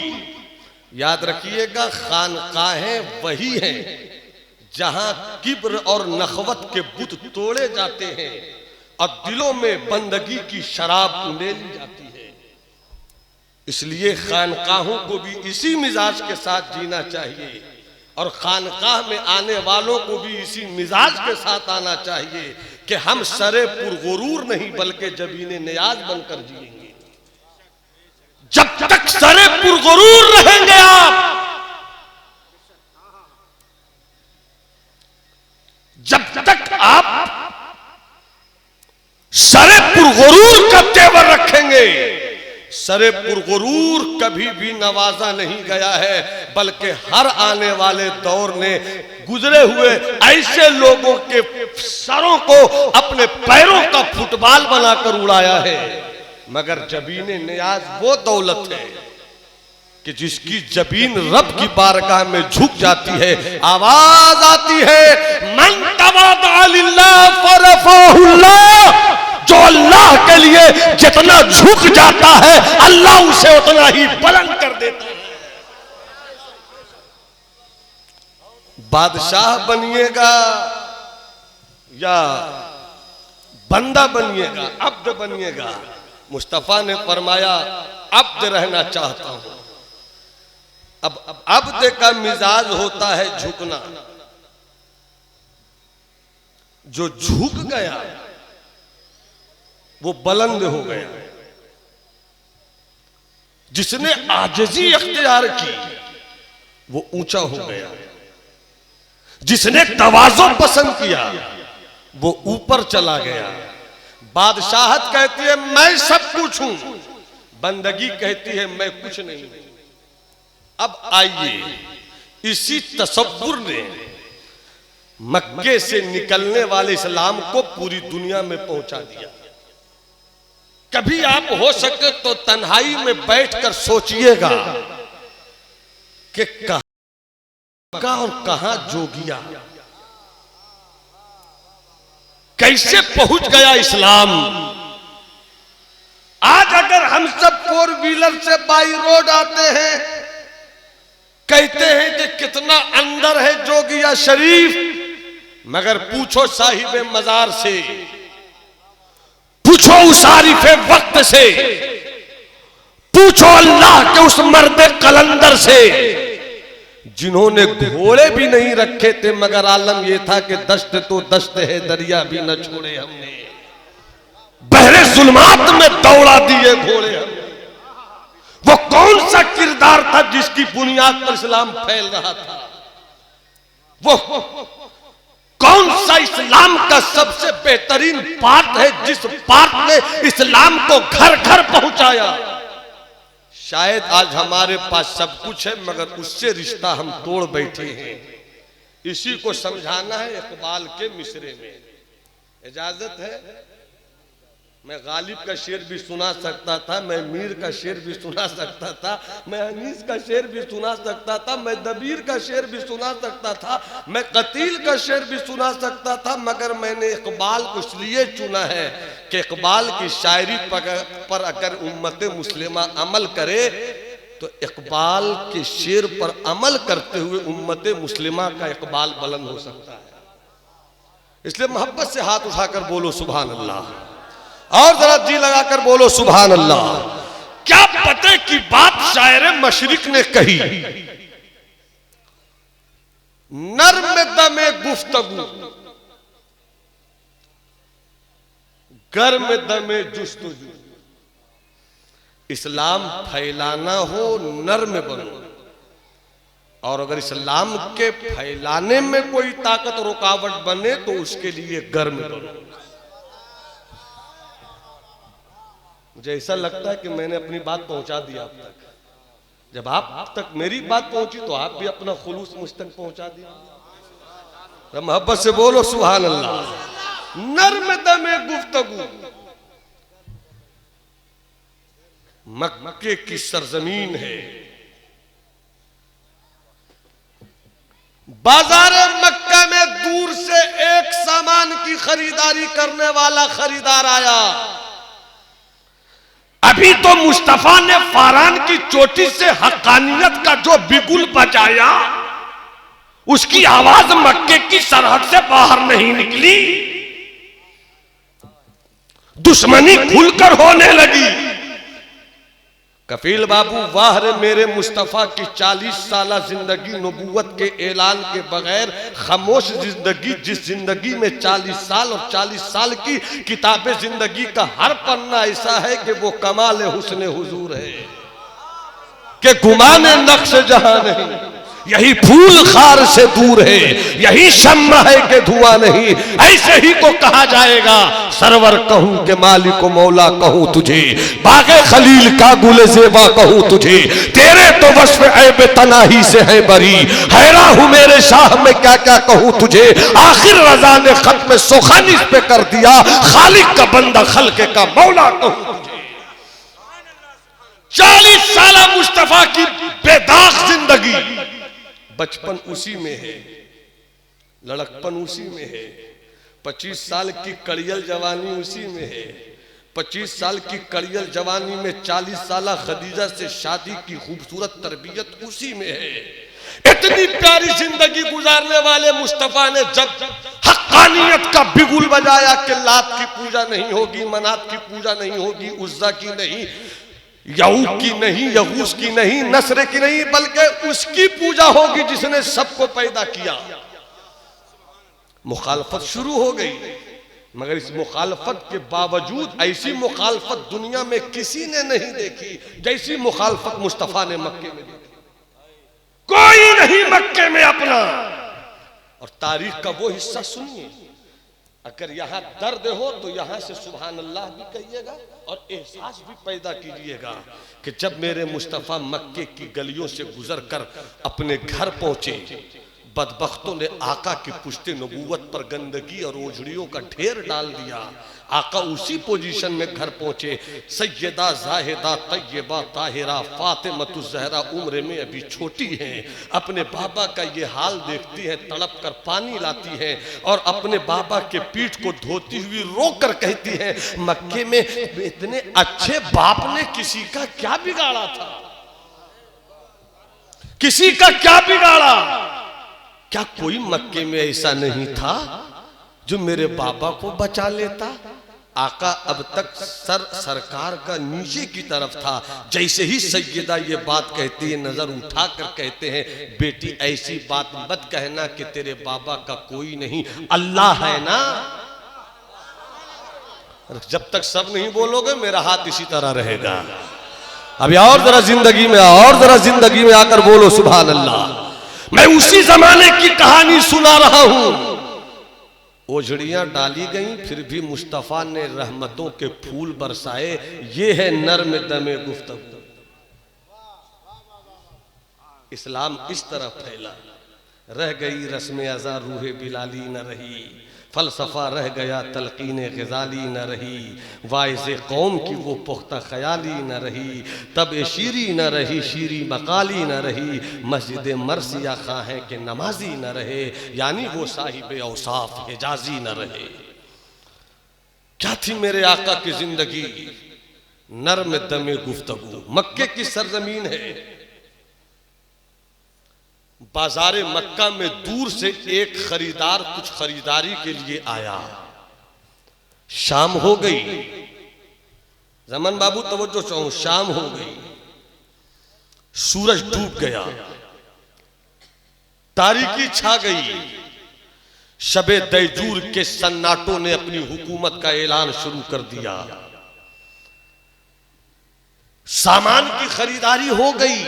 A: याद रखिएगा खानकाहें वही हैं जहां किब्र और नखवत के बुत तोड़े जाते हैं और दिलों में बंदगी की शराब ले ली जाती है। इसलिए खानकाहों को भी इसी मिजाज के साथ जीना चाहिए और खानकाह में आने वालों को भी इसी मिजाज के साथ आना चाहिए कि हम सरे पुरगुरूर नहीं बल्कि जबीने नियाज बनकर जिएंगे। जब तक सरे पुरगुरूर रहेंगे आप, जब तक आप सरे पुरगुरूर का तेवर रखेंगे, सरे पुरगुरूर कभी भी नवाजा नहीं गया है बल्कि हर आने वाले दौर ने गुजरे हुए ऐसे लोगों के सरों को अपने पैरों का फुटबॉल बनाकर उड़ाया है। मगर जबीन नियाज वो दौलत है कि जिसकी जबीन रब की बारगाह में झुक जाती है, आवाज आती है मन तवादा लिल्लाह फरफाहुल्लाह। जो अल्लाह के लिए जितना झुक जाता है अल्लाह उसे उतना ही बुलंद कर देता है। बादशाह बनिएगा या बंदा बनिएगा, अब्द बनिएगा। मुस्तफा ने फरमाया अब्द रहना चाहता हूं। अब अब्द का मिजाज होता है झुकना। जो झुक गया वो बुलंद हो गया। जिसने आजिज़ी अख्तियार की वो ऊंचा हो गया। जिसने तवाज़ो पसंद किया वो ऊपर चला गया। बादशाहत कहती है मैं सब कुछ हूं, बंदगी कहती है मैं कुछ नहीं हूं। अब आइए, इसी तसव्वुर ने मक्के से निकलने वाले इस्लाम को पूरी दुनिया में पहुंचा दिया। कभी आप हो सके तो तन्हाई में बैठकर सोचिएगा कि कहां और कहां जोगिया, कैसे पहुंच गया इस्लाम। आज अगर हम सब 4 व्हीलर से बाई रोड आते हैं, कहते हैं कि कितना अंदर है जोगिया शरीफ, मगर पूछो साहिब मजार से पूछो उस आरिफे वक्त से, पूछो अल्लाह के उस मर्द कलंदर से जिन्होंने घोड़े भी नहीं रखे थे मगर आलम यह था कि दश्त तो दश्त है, दरिया भी न छोड़े हमने, बहरे जुल्मात में दौड़ा दिए घोड़े हमने। वो कौन सा किरदार था जिसकी बुनियाद पर इस्लाम फैल रहा था? वो कौन सा इस्लाम का सबसे बेहतरीन पार्ट है जिस पार्ट ने इस्लाम को घर घर पहुंचाया? शायद आज हमारे पास सब कुछ है मगर उससे रिश्ता हम तोड़ बैठे हैं। इसी को समझाना है इकबाल के मिसरे में। इजाजत है? मैं गालिब का शेर भी सुना सकता था, मैं मीर का शेर भी सुना सकता था, मैं अनीस का शेर भी सुना सकता था, मैं दबीर का शेर भी सुना सकता था, मैं कतील का शेर भी सुना सकता था, मगर मैंने इकबाल को इसलिए चुना है कि इकबाल की शायरी पर अगर उम्मत मुस्लिमा अमल करे तो इकबाल के शेर पर अमल करते हुए उम्मत मुस्लिमा का इकबाल बुलंद हो सकता है। इसलिए मोहब्बत से हाथ उठाकर बोलो सुभान अल्लाह, और जरा जी लगाकर बोलो सुभान अल्लाह। क्या पते की बात शायर मशरिक ने कही, नर्म दमे गुफ्तगू गर्म दमे जुस्तजू। इस्लाम फैलाना हो नर्म बनो, और अगर इस्लाम के फैलाने में कोई ताकत रुकावट बने तो उसके लिए गर्म बनो। मुझे ऐसा लगता है कि मैंने अपनी बात पहुंचा दी आप तक। जब आप तक मेरी बात पहुंची तो आप भी अपना खुलूस मुझ तक पहुंचा दिया। तो मोहब्बत से बोलो सुभान अल्लाह। नर्म दमे गुफ्तगू, मक्के की सरजमीन है, बाजार मक्का में दूर से एक सामान की खरीदारी करने वाला खरीदार आया। अभी तो मुस्तफा ने फारान की चोटी से हक्कानियत का जो बिगुल बजाया, उसकी आवाज मक्के की सरहद से बाहर नहीं निकली, दुश्मनी खुलकर होने लगी। कफील बाबू वाह रे मेरे मुस्तफा की 40 साला जिंदगी नबूवत के ऐलान के बगैर खामोश जिंदगी, जिस जिंदगी में 40 साल और 40 साल की किताबे जिंदगी का हर पन्ना ऐसा है कि वो कमाल हुस्न हुजूर है कि गुमाने नक्श जहां नहीं, यही फूल खार से दूर है, यही शम्मा है कि धुआं नहीं। ऐसे ही को कहा जाएगा, सरवर कहूं के मालिक मौला कहूं तुझे, बागे खलील का गुले ज़ेबा कहूं तुझे, तेरे तो वस्फ ऐब तनाही से है बरी, हैरान हूं मेरे शाह में क्या क्या कहूं तुझे। आखिर रजा ने खत्म सुखानी इस पे कर दिया, खालिक का बंदा खल्के का मौला कहूं तुझे। 40 साल मुस्तफा की बेदाग जिंदगी, बचपन उसी में है, लड़कपन उसी में है, 25 साल की कड़ियल जवानी उसी में है, 25 साल की कड़ियल जवानी में 40 साल खदीजा से शादी की खूबसूरत तरबियत उसी में है। इतनी प्यारी जिंदगी गुजारने वाले मुस्तफा ने जब हक्कानियत का बिगुल बजाया कि लात की पूजा नहीं होगी, मनात की पूजा नहीं होगी, उज्जा की नहीं, यहूद की नहीं, यहूस की नहीं, नसरे की नहीं, बल्कि उसकी पूजा होगी जिसने सबको पैदा किया। मुखालफत शुरू हो गई, मगर इस मुखालफत के बावजूद ऐसी मुखालफत दुनिया में किसी ने नहीं देखी जैसी मुखालफत मुस्तफा ने मक्के में देखी। कोई नहीं मक्के में अपना। और तारीख का वो हिस्सा सुनिए, अगर यहां दर्द हो तो यहां से सुभान अल्लाह भी कहिएगा और एहसास भी पैदा कीजिएगा कि जब मेरे मुस्तफा मक्के की गलियों से गुजर कर अपने घर पहुंचे, बदबख्तों ने आका की पुश्ते नबूवत पर गंदगी और ओझड़ियों का ढेर डाल दिया। आका उसी पोजीशन में घर पहुंचे। सैयदा जाहिदा तैयबा ताहिरा फातिमतु ज़हरा उम्र में अभी छोटी हैं, अपने बाबा का ये हाल देखती हैं, तड़प कर पानी लाती हैं और अपने बाबा के पीठ को धोती हुई रोक कर कहती हैं, मक्के में इतने अच्छे बाप ने किसी का क्या बिगाड़ा था, किसी का क्या बिगाड़ा? क्या कोई मक्के में ऐसा नहीं था जो मेरे बाबा को बचा लेता? आका अब तक सरकार का नीचे की तरफ था। जैसे ही सैयदा ये बात कहती है, नजर उठाकर कहते हैं, बेटी ऐसी बात मत कहना कि तेरे बाबा का कोई नहीं, अल्लाह है ना। जब तक सब नहीं बोलोगे मेरा हाथ इसी तरह रहेगा। अभी और जरा जिंदगी में, और जरा जिंदगी में आकर बोलो सुभान अल्लाह। मैं उसी जमाने की कहानी सुना रहा हूं। ओझड़ियां डाली गईं, फिर भी मुस्तफा ने रहमतों के फूल बरसाए। ये है नर्म दमे गुफ्तगू। इस्लाम इस तरह फैला। रह गई रस्म अज़ा रूहे बिलाली न रही, फलसफा रह गया तलकीन ग़ज़ाली न रही, वाइज़े कौम की वो पुख्ता ख़याली न रही, तब शीरी न रही शीरी मकाली न रही, मस्जिद मरसिया खाहें के नमाजी न रहे, यानी वो साहिब औसाफ हिजाजी न रहे। क्या थी मेरे आका की जिंदगी? नर्म दमे गुफ्तगू। मक्के की सरजमीन है। बाजारे मक्का में दूर से एक खरीदार कुछ खरीदारी के लिए आया। शाम हो गई। जमन बाबू तवज्जो चाहूं, शाम हो गई, सूरज डूब गया, तारीकी छा गई। शबे दैजूर के सन्नाटों ने अपनी हुकूमत का ऐलान शुरू कर दिया। सामान की खरीदारी हो गई,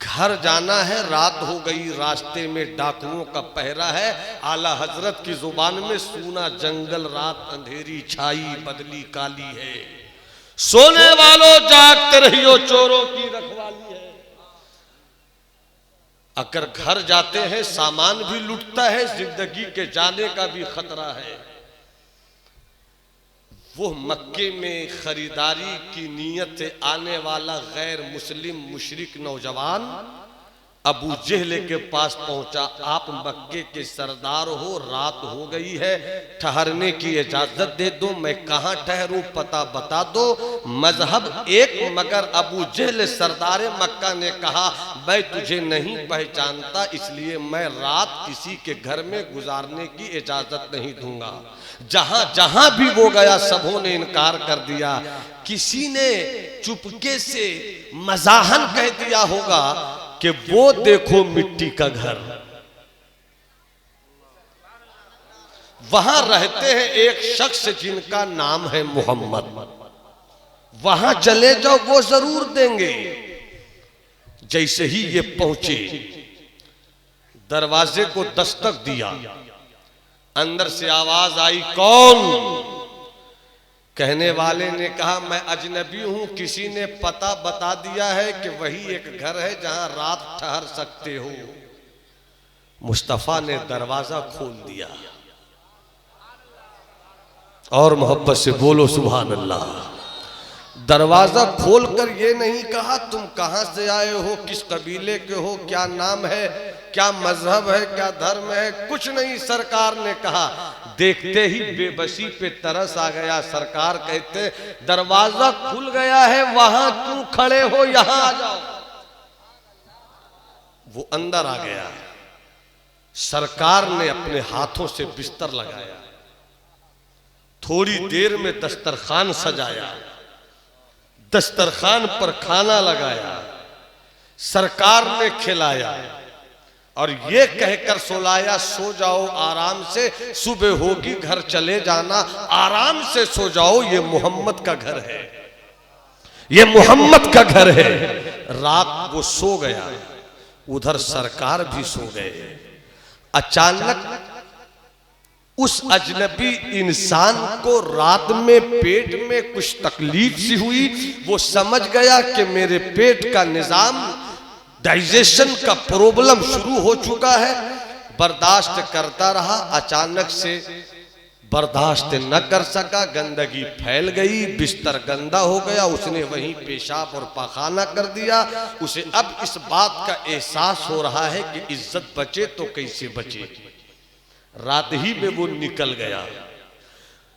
A: घर जाना है, रात हो गई, रास्ते में डाकुओं का पहरा है। आला हजरत की जुबान में, सूना जंगल रात अंधेरी छाई बदली काली है, सोने वालों जागते रहियो चोरों की रखवाली है। अगर घर जाते हैं सामान भी लुटता है, जिंदगी के जाने का भी खतरा है। वो मक्के में खरीदारी की नीयत से आने वाला गैर मुस्लिम मुशरिक नौजवान अबू जहल के पास पहुंचा। आप मक्के के सरदार हो, रात हो गई है, ठहरने की इजाजत दे दो। मैं कहाँ ठहरूं पता बता दो। मजहब एक, मगर अबू जहल सरदार मक्का ने कहा, मैं तुझे नहीं पहचानता, इसलिए मैं रात किसी के घर में गुजारने की इजाजत नहीं दूंगा। जहां जहां भी वो गया सबों ने इनकार कर दिया। किसी ने चुपके से मजाहन कह दिया होगा कि वो देखो मिट्टी का घर। वहां रहते हैं एक शख्स जिनका नाम है मोहम्मद, वहां चले जाओ वो जरूर देंगे। जैसे ही ये पहुंचे, दरवाजे को दस्तक दिया, अंदर से आवाज आई, कौन? कहने वाले ने कहा, मैं अजनबी हूं, किसी ने पता बता दिया है कि वही एक घर है जहां रात ठहर सकते हो। मुस्तफा ने दरवाजा खोल दिया और मोहब्बत से बोलो सुभान अल्लाह। दरवाजा खोलकर ये नहीं कहा तुम कहां से आए हो, किस कबीले के हो, क्या नाम है, क्या मजहब है, क्या धर्म है, कुछ नहीं। सरकार ने कहा, देखते ही बेबसी पे तरस आ गया। सरकार कहते, दरवाजा खुल गया है, वहां क्यों खड़े हो, यहां आ जाओ। वो अंदर आ गया। सरकार ने अपने हाथों से बिस्तर लगाया, थोड़ी देर में दस्तरखान सजाया, दस्तरखान पर खाना लगाया, सरकार ने खिलाया और ये कहकर सुलाया, सो जाओ आराम से, सुबह होगी घर चले जाना, आराम से सो जाओ, ये मोहम्मद का घर है, ये मोहम्मद का घर है। रात वो सो गया, उधर सरकार भी सो गए। अचानक उस अजनबी इंसान को रात में पेट में कुछ तकलीफ सी हुई। वो समझ गया कि मेरे पेट का निजाम, डाइजेशन का प्रॉब्लम शुरू हो चुका है। बर्दाश्त करता रहा, अचानक से बर्दाश्त न कर सका, गंदगी फैल गई, बिस्तर गंदा हो गया, उसने वहीं पेशाब और पाखाना कर दिया। उसे अब इस बात का एहसास हो रहा है कि इज्जत बचे तो कैसे बचे। रात ही में वो निकल गया।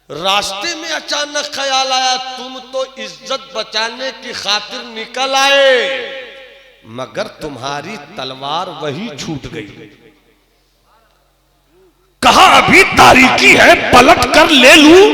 A: रास्ते में अचानक ख्याल आया, तुम तो इज्जत बचाने की खातिर निकल आए, मगर तुम्हारी तलवार वहीं छूट गई। कहा अभी तारीकी है पलट कर ले लूं,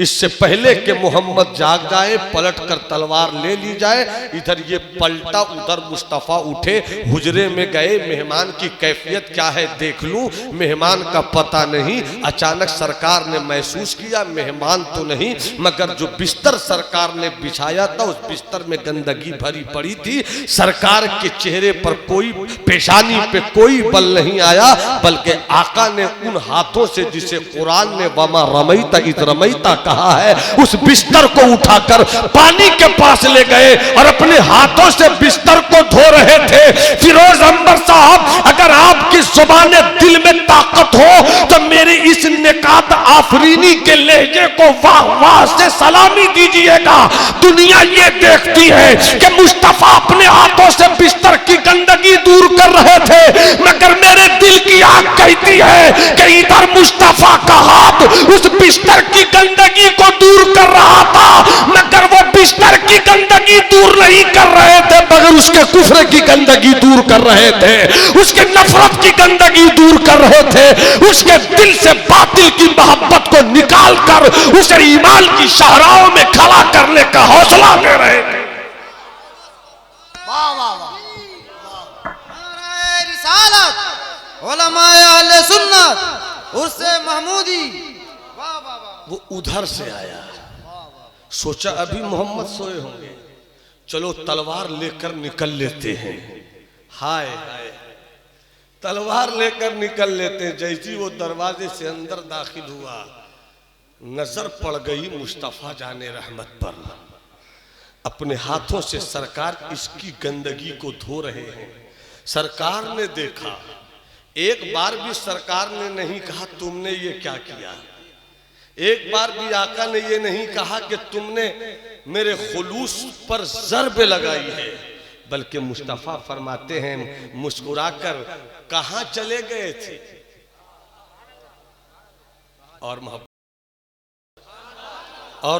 A: इससे पहले कि मोहम्मद जाग जाए पलट कर तलवार ले ली जाए। इधर ये पलटा, उधर मुस्तफ़ा उठे, हुजरे में गए, मेहमान की कैफियत क्या है देख लूं। मेहमान का पता नहीं, अचानक सरकार ने महसूस किया मेहमान तो नहीं, मगर जो बिस्तर सरकार ने बिछाया था उस बिस्तर में गंदगी भरी पड़ी थी। सरकार के चेहरे पर कोई, पेशानी पे कोई बल नहीं आया, बल्कि आका ने उन हाथों से जिसे कुरान ने वमा रमैता इज़ रमैता कहा है, उस बिस्तर को उठाकर पानी के पास ले गए और अपने हाथों से बिस्तर को धो रहे थे। फिरोज अंबर साहब, अगर आपकी जुबान दिल में ताकत हो तो मेरे इस निकात आफरीनी के लहजे को वाह वाह से सलामी दीजिएगा। दुनिया ये देखती है कि मुस्तफा अपने हाथों से बिस्तर की गंदगी दूर कर रहे थे, मगर मेरे दिल की आग कहती है कि इधर मुस्तफा का हाथ उस बिस्तर की गंदगी को दूर कर रहा था, मगर वो बिस्तर की गंदगी दूर नहीं कर रहे थे, मगर उसके कुफ्र की गंदगी दूर कर रहे थे, उसके नफरत की गंदगी दूर कर रहे थे, उसके दिल से बातिल की मोहब्बत को निकाल कर उसे ईमान की शाहराहों में खड़ा करने का हौसला दे रहे थे।
C: वाह वाह वाह, नारे रिसालत, उलमाए अहले सुन्नत, उर्से महमूदी। वाह वाह वाह।
A: वो उधर से आया, सोचा अभी मोहम्मद सोए होंगे, चलो तलवार लेकर निकल लेते हैं। हाय हाय, तलवार लेकर निकल लेते हैं। जैसी वो दरवाजे से अंदर दाखिल हुआ, नजर पड़ गई मुस्तफा जाने रहमत पर। अपने हाथों से सरकार इसकी गंदगी को धो रहे हैं। सरकार ने देखा, एक बार भी सरकार ने नहीं कहा तुमने ये क्या किया, एक बार भी आका ने ये नहीं कहा कि तुमने मेरे खुलूस पर ज़र्ब लगाई है, बल्कि मुस्तफ़ा फरमाते हैं मुस्कुराकर, कहां चले गए थे। और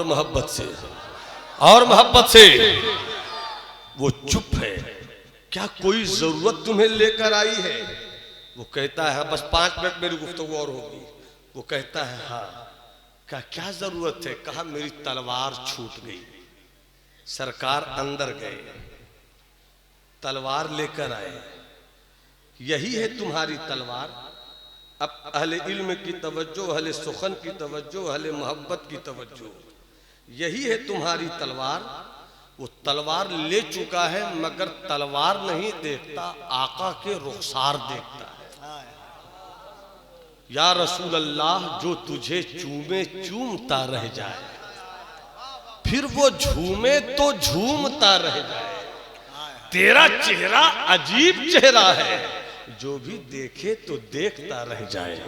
A: मोहब्बत से और मोहब्बत से वो चुप है। क्या कोई जरूरत तुम्हें लेकर आई है? वो कहता है बस 5 मिनट मेरी गुफ्तगू और होगी। वो कहता है हाँ। क्या जरूरत है? कहा मेरी तलवार छूट गई। सरकार अंदर गए, तलवार लेकर आए। यही है तुम्हारी तलवार। अब अहले इल्म की तवज्जो, अहले सुखन की तवज्जो, अहले मोहब्बत की तवज्जो, यही है तुम्हारी तलवार। वो तलवार ले चुका है, मगर तलवार नहीं देखता, आका के रुखसार देखता है। या रसूल अल्लाह, जो तुझे चूमे चूमता रह जाए, फिर वो झूमे तो झूमता रह जाए। तेरा चेहरा अजीब चेहरा है, जो भी देखे तो देखता रह जाए।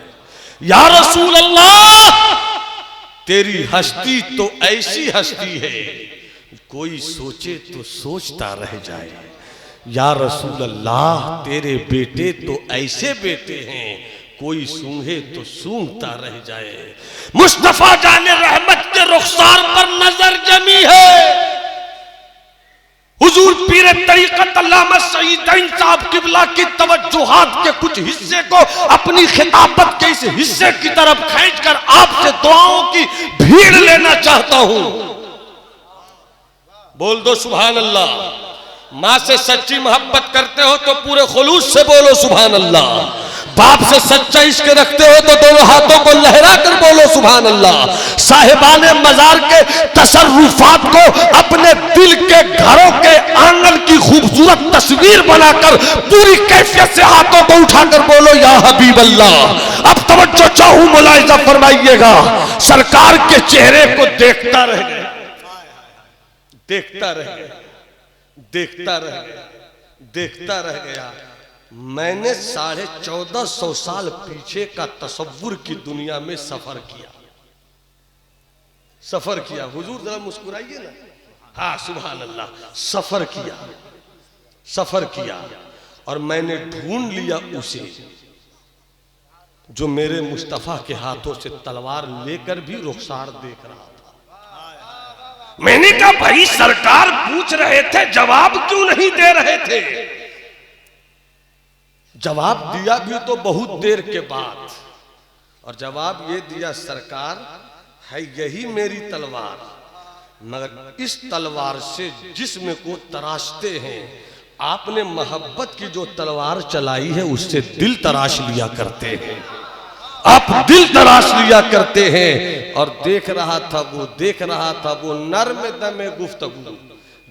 A: या रसूल अल्लाह, तेरी हस्ती तो ऐसी हस्ती है, कोई सोचे तो सोचता रह जाए। या रसूल अल्लाह, तेरे बेटे तो ऐसे बेटे हैं, कोई सूंघे तो सूंघता रह जाए। मुस्तफा जाने रहमत के रुखसार पर नजर जमी है। हुजूर पीर तरीक़त अल्लामा सईदैन साहब किबला की तवज्जुहात के कुछ हिस्से को अपनी खिताबत के इस हिस्से की तरफ खींचकर आपसे दुआओं की भीड़ लेना चाहता हूं। बोल दो सुभान अल्लाह। माँ से सच्ची मोहब्बत करते हो तो पूरे खुलूस से बोलो सुभान अल्लाह। बाप से सच्चा इश्क रखते हो तो दोनों हाथों को लहरा कर बोलो सुभान अल्लाह। साहिबाने मजार के तसर्रुफात को अपने दिल के घरों के आंगन की खूबसूरत तस्वीर बनाकर पूरी कैफियत से हाथों को उठाकर बोलो या हबीब अल्लाह। अब तवज्जो चाहूं, मुलाहिजा फरमाइएगा। सरकार के चेहरे को देखता रह गया, देखता रह गया, देखता रह गया, देखता रह गया। मैंने 1450 साल पीछे का तसव्वुर की दुनिया में सफर किया, सफर किया। हुजूर जरा मुस्कुराइए ना। हाँ सुभान अल्लाह। सफर किया, सफर किया, और मैंने ढूंढ लिया उसे जो मेरे मुस्तफा के हाथों से तलवार लेकर भी रुखसार देख रहा था। मैंने कहा भाई सरकार पूछ रहे थे, जवाब क्यों नहीं दे रहे थे? जवाब दिया भी तो बहुत देर के बाद। और जवाब ये दिया, सरकार है यही मेरी तलवार, मगर इस तलवार से जिस्म को तराशते हैं, आपने मोहब्बत की जो तलवार चलाई है उससे दिल तराश लिया करते हैं, आप दिल तराश लिया करते हैं। और देख रहा था वो नर्म दमे गुफ्तगू,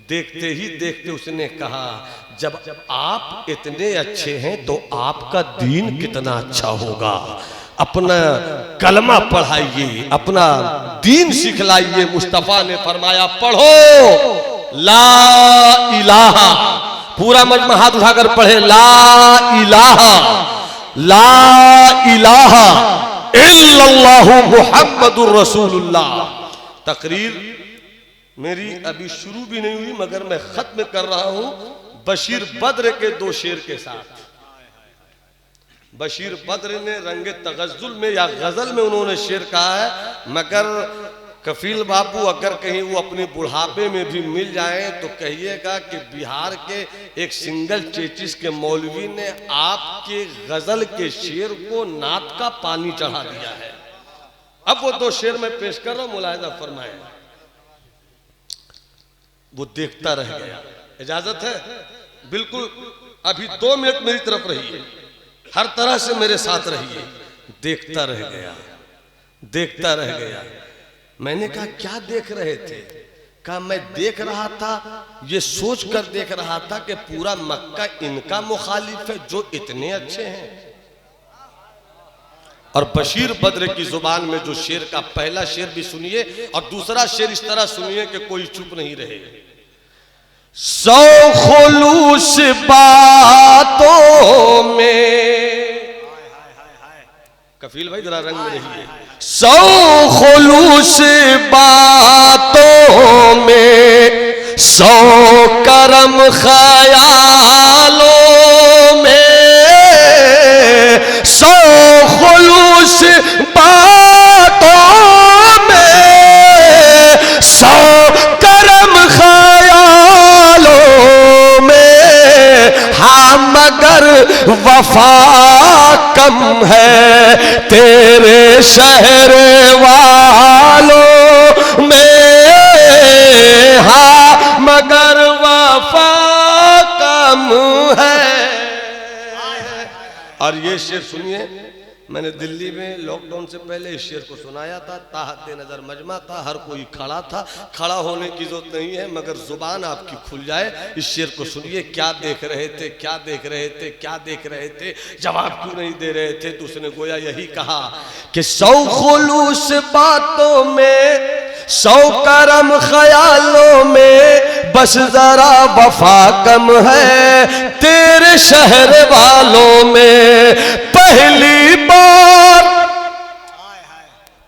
A: देखते ही देखते उसने कहा, जब आप इतने अच्छे हैं तो आपका दीन कितना अच्छा होगा। अपना कलमा पढ़ाइए, अपना दीन सिखलाइए। मुस्तफा ने फरमाया, पढ़ो ला इलाहा, पूरा मजमा हाथ उठाकर पढ़े, ला इलाहा इल्लल्लाहु मुहम्मदुर रसूलुल्लाह। तकरीर मेरी अभी शुरू भी नहीं हुई मगर मैं खत्म कर रहा हूं बशीर बद्र के दो शेर के साथ। बशीर बद्र ने रंगे तगज़्ज़ुल में या गजल में उन्होंने शेर कहा है, मगर कफील बाबू अगर कहीं वो अपने बुढ़ापे में भी मिल जाएं तो कहिएगा कि बिहार के एक सिंगल चेचिस के मौलवी ने आपके गजल के शेर को नात का पानी चढ़ा दिया है। अब वो दो शेर में पेश कर रहा हूं, मुलाहिजा फरमाए। वो देखता रह गया, इजाजत है? बिल्कुल अभी 2 मिनट मेरी तरफ रहिए, हर तरह से मेरे साथ रहिए। देखता रह गया। मैंने कहा क्या देख रहे थे? कहा मैं देख रहा था, ये सोच कर देख रहा था कि पूरा मक्का इनका मुखालिफ है जो इतने अच्छे हैं। और बशीर बद्र की जुबान में जो शेर का पहला शेर भी सुनिए और दूसरा शेर इस तरह सुनिए कि कोई चुप नहीं रहे। सौ खुलूस बातों में, कफील भाई जरा रंग में रहिए। सौ खुलूस बातों में, सौ करम ख्यालों में, सौ खुलूस बातों में, सौ करम ख्यालों में, हाँ मगर वफा कम है तेरे शहर वालों में, हाँ मगर वफा कम है। और ये शेर सुनिए, मैंने दिल्ली में लॉकडाउन से पहले इस शेर को सुनाया था। ताहत नजर मजमा था, हर कोई खड़ा था, खड़ा होने की जरूरत नहीं है मगर जुबान आपकी खुल जाए। इस शेर को सुनिए, क्या देख रहे थे, क्या देख रहे थे, क्या देख रहे थे, जवाब क्यों नहीं दे रहे थे? तो उसने गोया यही कहा कि सौ खुलूस बातों में, सौ करम ख्यालों में, बस जरा वफा कम है तेरे शहर वालों में।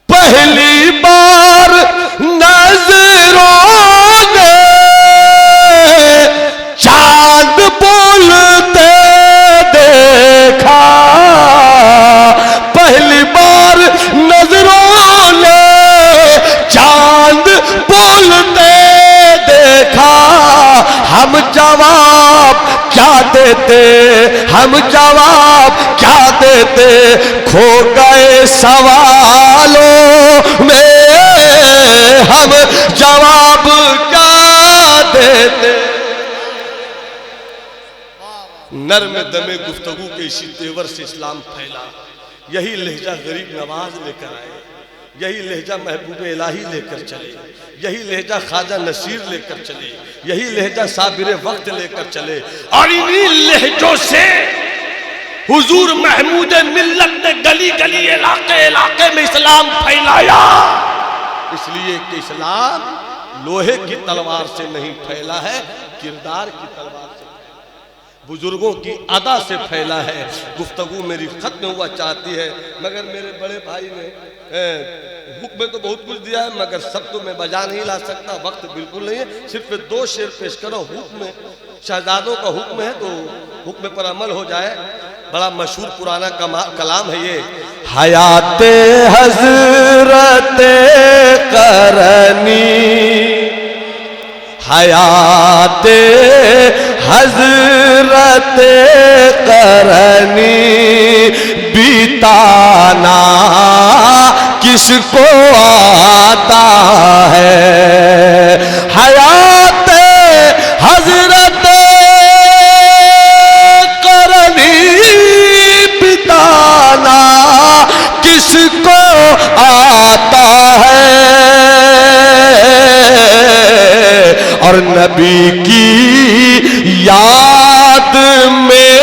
A: पहली बार नजरों ने चांद बोलते देखा, पहली बार नजरों ने चांद बोलते देखा। हम जवाब क्या देते, हम जवाब क्या देते, खो गए सवालों में, हम जवाब क्या देते। नर्म दमे गुफ्तगू के इसी तेवर से इस्लाम फैला। यही लहजा गरीब नवाज लेकर आए, यही लहजा महबूब इलाही लेकर चले, यही लहजा ख्वाजा नसीर लेकर चले, यही लहजा साबिर वक्त लेकर चले। और इन्हीं लहजों से हुजूर महमूद मिल्लत ने गली गली इलाके इलाके में इस्लाम फैलाया। इसलिए कि इस्लाम लोहे की तलवार से नहीं फैला है, किरदार की तलवार से, बुजुर्गों की अदा से फैला है। गुफ्तगू मेरी खत्म हुआ चाहती है मगर मेरे बड़े भाई ने हुक्म तो बहुत कुछ दिया है मगर सब तो मैं बजा नहीं ला सकता, वक्त बिल्कुल नहीं है। सिर्फ 2 शेर पेश करो। हुक्म शहजादों का हुक्म है तो हुक्म पर अमल हो जाए। बड़ा मशहूर पुराना कलाम है ये। हयाते हजरते करनी, हयाते हजरते करनी, बीताना किसको आता है। हयात हजरत करनी बिताना किसको आता है। और नबी की याद में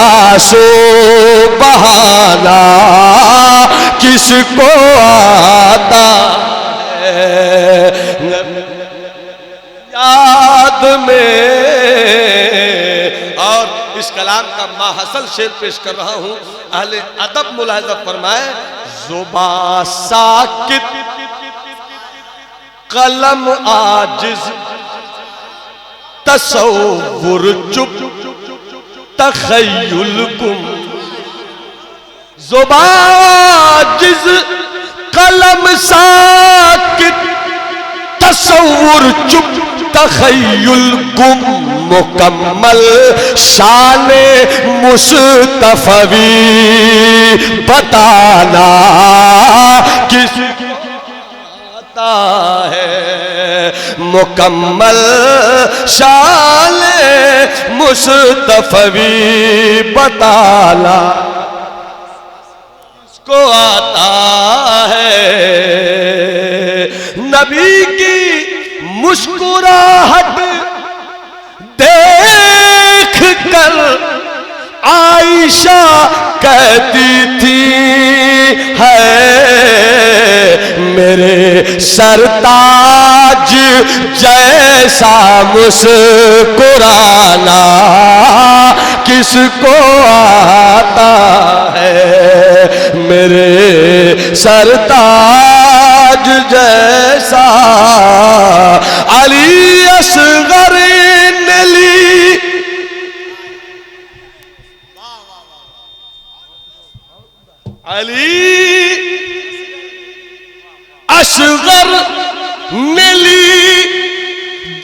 A: आंसू बहाना किसको आता है। याद में। और इस कलाम का माहसल शेर पेश कर रहा हूं। अहले अदब मुलाहिजा फरमाए, ज़ुबा साकित कलम आजिज तसव्वुर चुप तखय्युल गुम। ज़ुबा आजिज कलम साकित तसव्वुर चुप तखय्युल गुम। मुकम्मल शाने मुस्तफवी बताना किसको आता है। मुकम्मल शाने मुस्तफवी बताना किसको आता है। नबी की मुस्कुराहट देख कर आयशा कहती थी है मेरे सरताज जैसा मुस्कुराना किसको आता है। मेरे सरताज जैसा अली असगर ने ली। अली असगर ने ली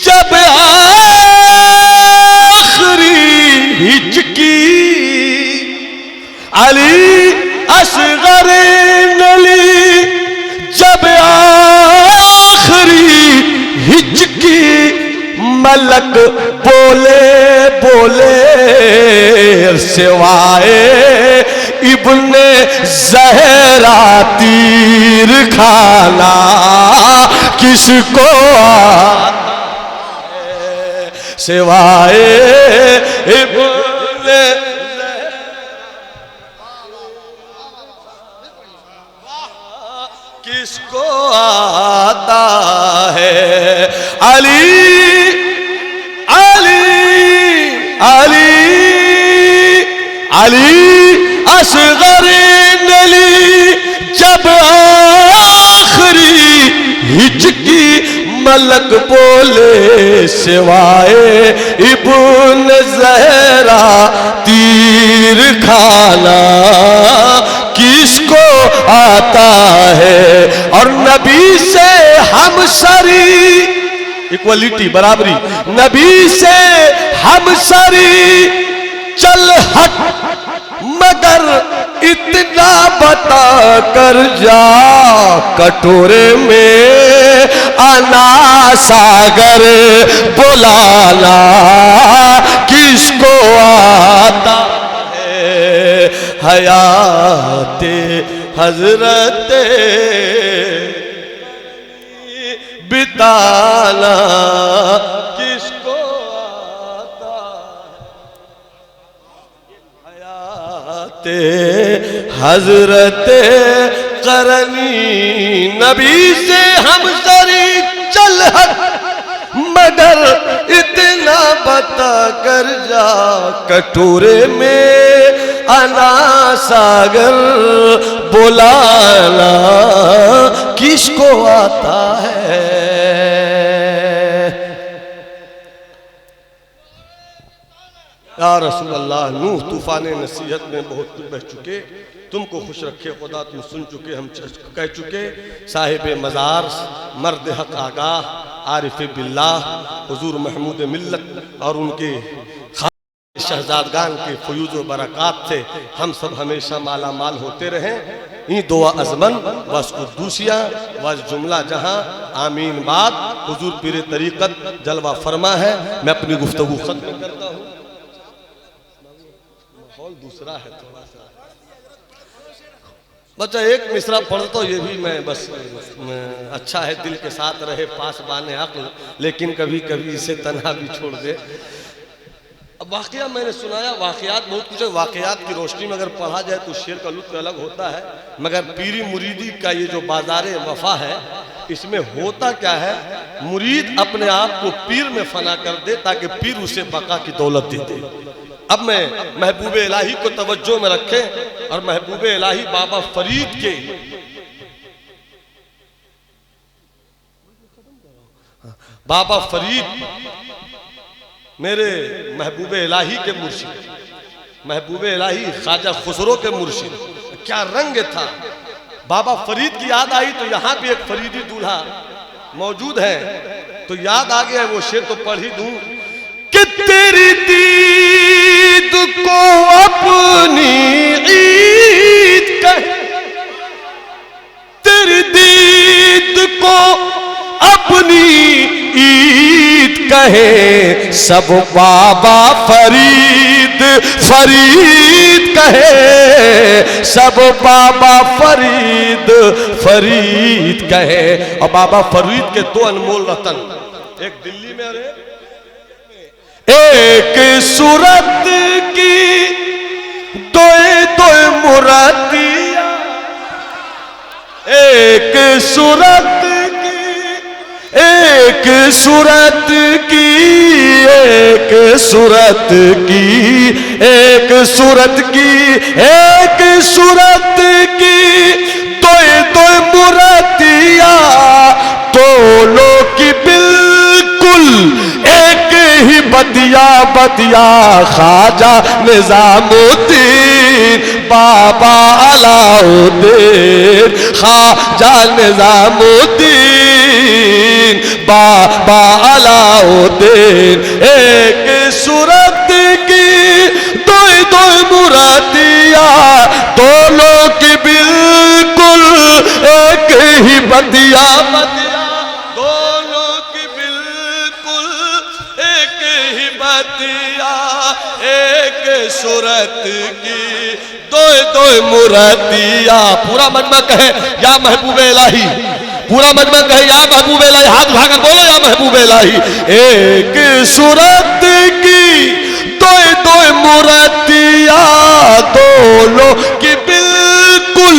A: जब आखिरी हिचकी। अली असगर ने ली जब आखिरी हिचकी। मलक बोले बोले सिवाए इब्ने ज़हरा तीर खाना किसको आता है। सिवाए इब्ने किसको आता है। अली अली अली अली असगर ने ली जब आखिरी हिचकी। मलक बोले सिवाए इब्न ज़हरा तीर खाना किसको आता है। और नबी से हमसरी इक्वलिटी बराबरी। नबी से हमसरी चल हट मगर इतना बता कर जा। कटोरे में अना सागर बुलाना किसको आता है। हयाते हजरत बिताना किसको आता है। हयाते हजरत करनी नबी से हमसरी चल हट मगर इतना बता कर जा। कटोरे में अना सागर बुलाना किसको आता है। या रसूल अल्लाह, नूह तूफान नसीहत में बहुत कुछ बह चुके, तुमको खुश रखे खुदा, तुम सुन चुके, हम कह चुके। साहिब मज़ार, मर्द हक आगाह, आरिफ बिल्लाह, हुजूर महमूद मिल्लत और उनके शहजादगान के फयूज व बरक़ात से हम सब हमेशा माला माल होते रहें। ई दुआ अज़मन वस कुद्दूसिया वस जुमला जहां आमीन बाद। हुजूर पीर तरीक़त जलवा फरमा है। मैं अपनी गुफ्तगू खत्म करता हूँ। माहौल दूसरा है थोड़ा सा। बच्चा एक मिसरा पढ़ तो ये भी मैं बस अच्छा है, दिल के साथ रहे पास बाने अक्ल, लेकिन कभी कभी इसे तन्हा भी छोड़ दे। अब वाक़या मैंने सुनाया, वाक़यात बहुत कुछ है। वाक़यात की रोशनी में अगर पढ़ा जाए तो शेर का लुत्फ़ अलग होता है, मगर पीरी मुरीदी का ये जो बाज़ारे वफ़ा है, इसमें होता क्या है, मुरीद अपने आप को पीर में फना कर दे ताकि पीर उसे बका की दौलत दे दे। अब मैं महबूब इलाही को तवज्जो में रखें और महबूब इलाही बाबा फरीद के बाबा फरीद मेरे महबूब इलाही के मुर्शिद, महबूब इलाही ख्वाजा खुसरो के मुर्शिद, क्या रंग था। बाबा फरीद की याद आई तो यहाँ भी एक फरीदी दूल्हा मौजूद है, तो याद आ गया। वो शेर तो पढ़ ही दूं कि तेरी दीद को अपनी ईद कहे, तेरी दीद को अपनी ईद कहे, सब बाबा फरीद फरीद कहे, सब बाबा फरीद फरीद कहे। और बाबा फरीद के दो अनमोल रतन, एक दिल्ली में अरे एक सूरत की दो मुरादिया, एक सूरत एक सूरत की, एक सूरत की, एक सूरत की, एक सूरत की, दो मुरादिया, दोनों की बिल्कुल एक ही बदिया बदिया, ख्वाजा निजामुद्दीन बाबा अलाउद्दीन, ख्वाजा निजामुद्दीन बाबा अलाउद्दीन। एक सूरत की दो मुरादिया, दोनों की बिल्कुल एक ही बदिया बदिया, दोनों की बिल्कुल एक ही बदिया, एक सूरत की दो मुरादिया। पूरा मजमा कहे या महबूब इलाही, पूरा मजमा कहे या महबूब इलाही, हाथ उठाकर बोलो या महबूब इलाही। एक सूरत की दो मुरादिया, दोनों की बिल्कुल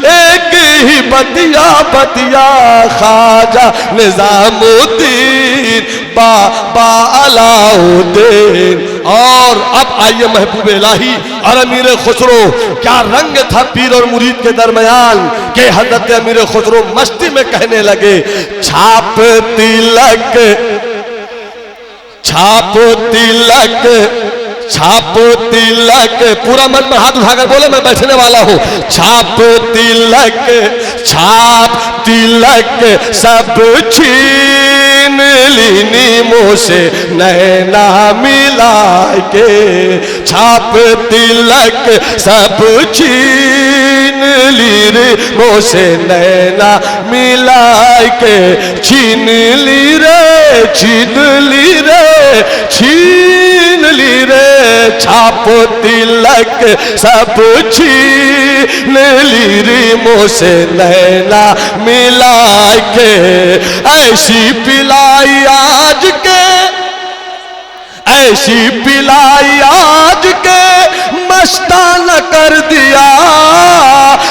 A: एक ही बदिया बदिया, ख्वाजा निजामुद्दीन बाबा अलाउद्दीन। और अब आइए महबूब इलाही और अमीर खुसरो, क्या रंग था पीर और मुरीद के दरमियान के हजरत अमीर खुसरो मस्ती में कहने लगे, छाप तिलक, छाप तिलक, छाप तिलक। पूरा मन में हाथ उठाकर बोले, मैं बैठने वाला हूं। छाप तिलक, छाप तिलक सब छीन लीनी मुँह से नैना मिला के, छाप तिलक सब छीन ली रे मुँह से नैना मिला के, छीन ली रे, छीन ली रे, छीन ली रे, छाप तिलक सब छीन ली रे मुँह से नैना मिला के। ऐसी पिलाई आज के, ऐसी पिलाई आज के मस्ताना कर दिया,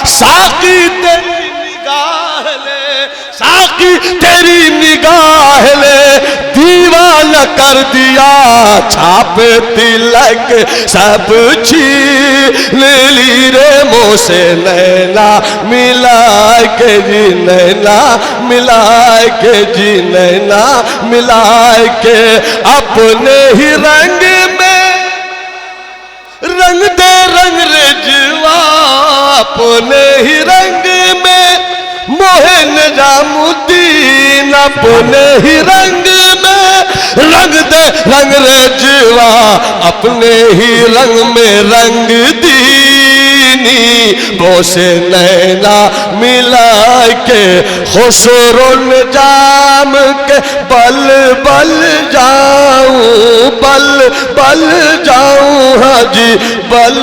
A: साकी तेरी निगाह ले, साकी तेरी निगाह ले, दीवाना कर दिया। छाप तिलक सब छीन ली रे मुँह से नैना मिला के जी, नैना मिला के जी, नैना मिला के। अपने ही रंग में रंग दे रंग रेजवा, अपने ही रंग में मोहे निजामुद्दीन, अपने ही रंग में रंग दे रंग रेजवा अपने ही रंग में रंग दीनी बोसे नैना मिला के खुसरुन जाम के बल बल जाऊं बल बल जाऊं हाजी बल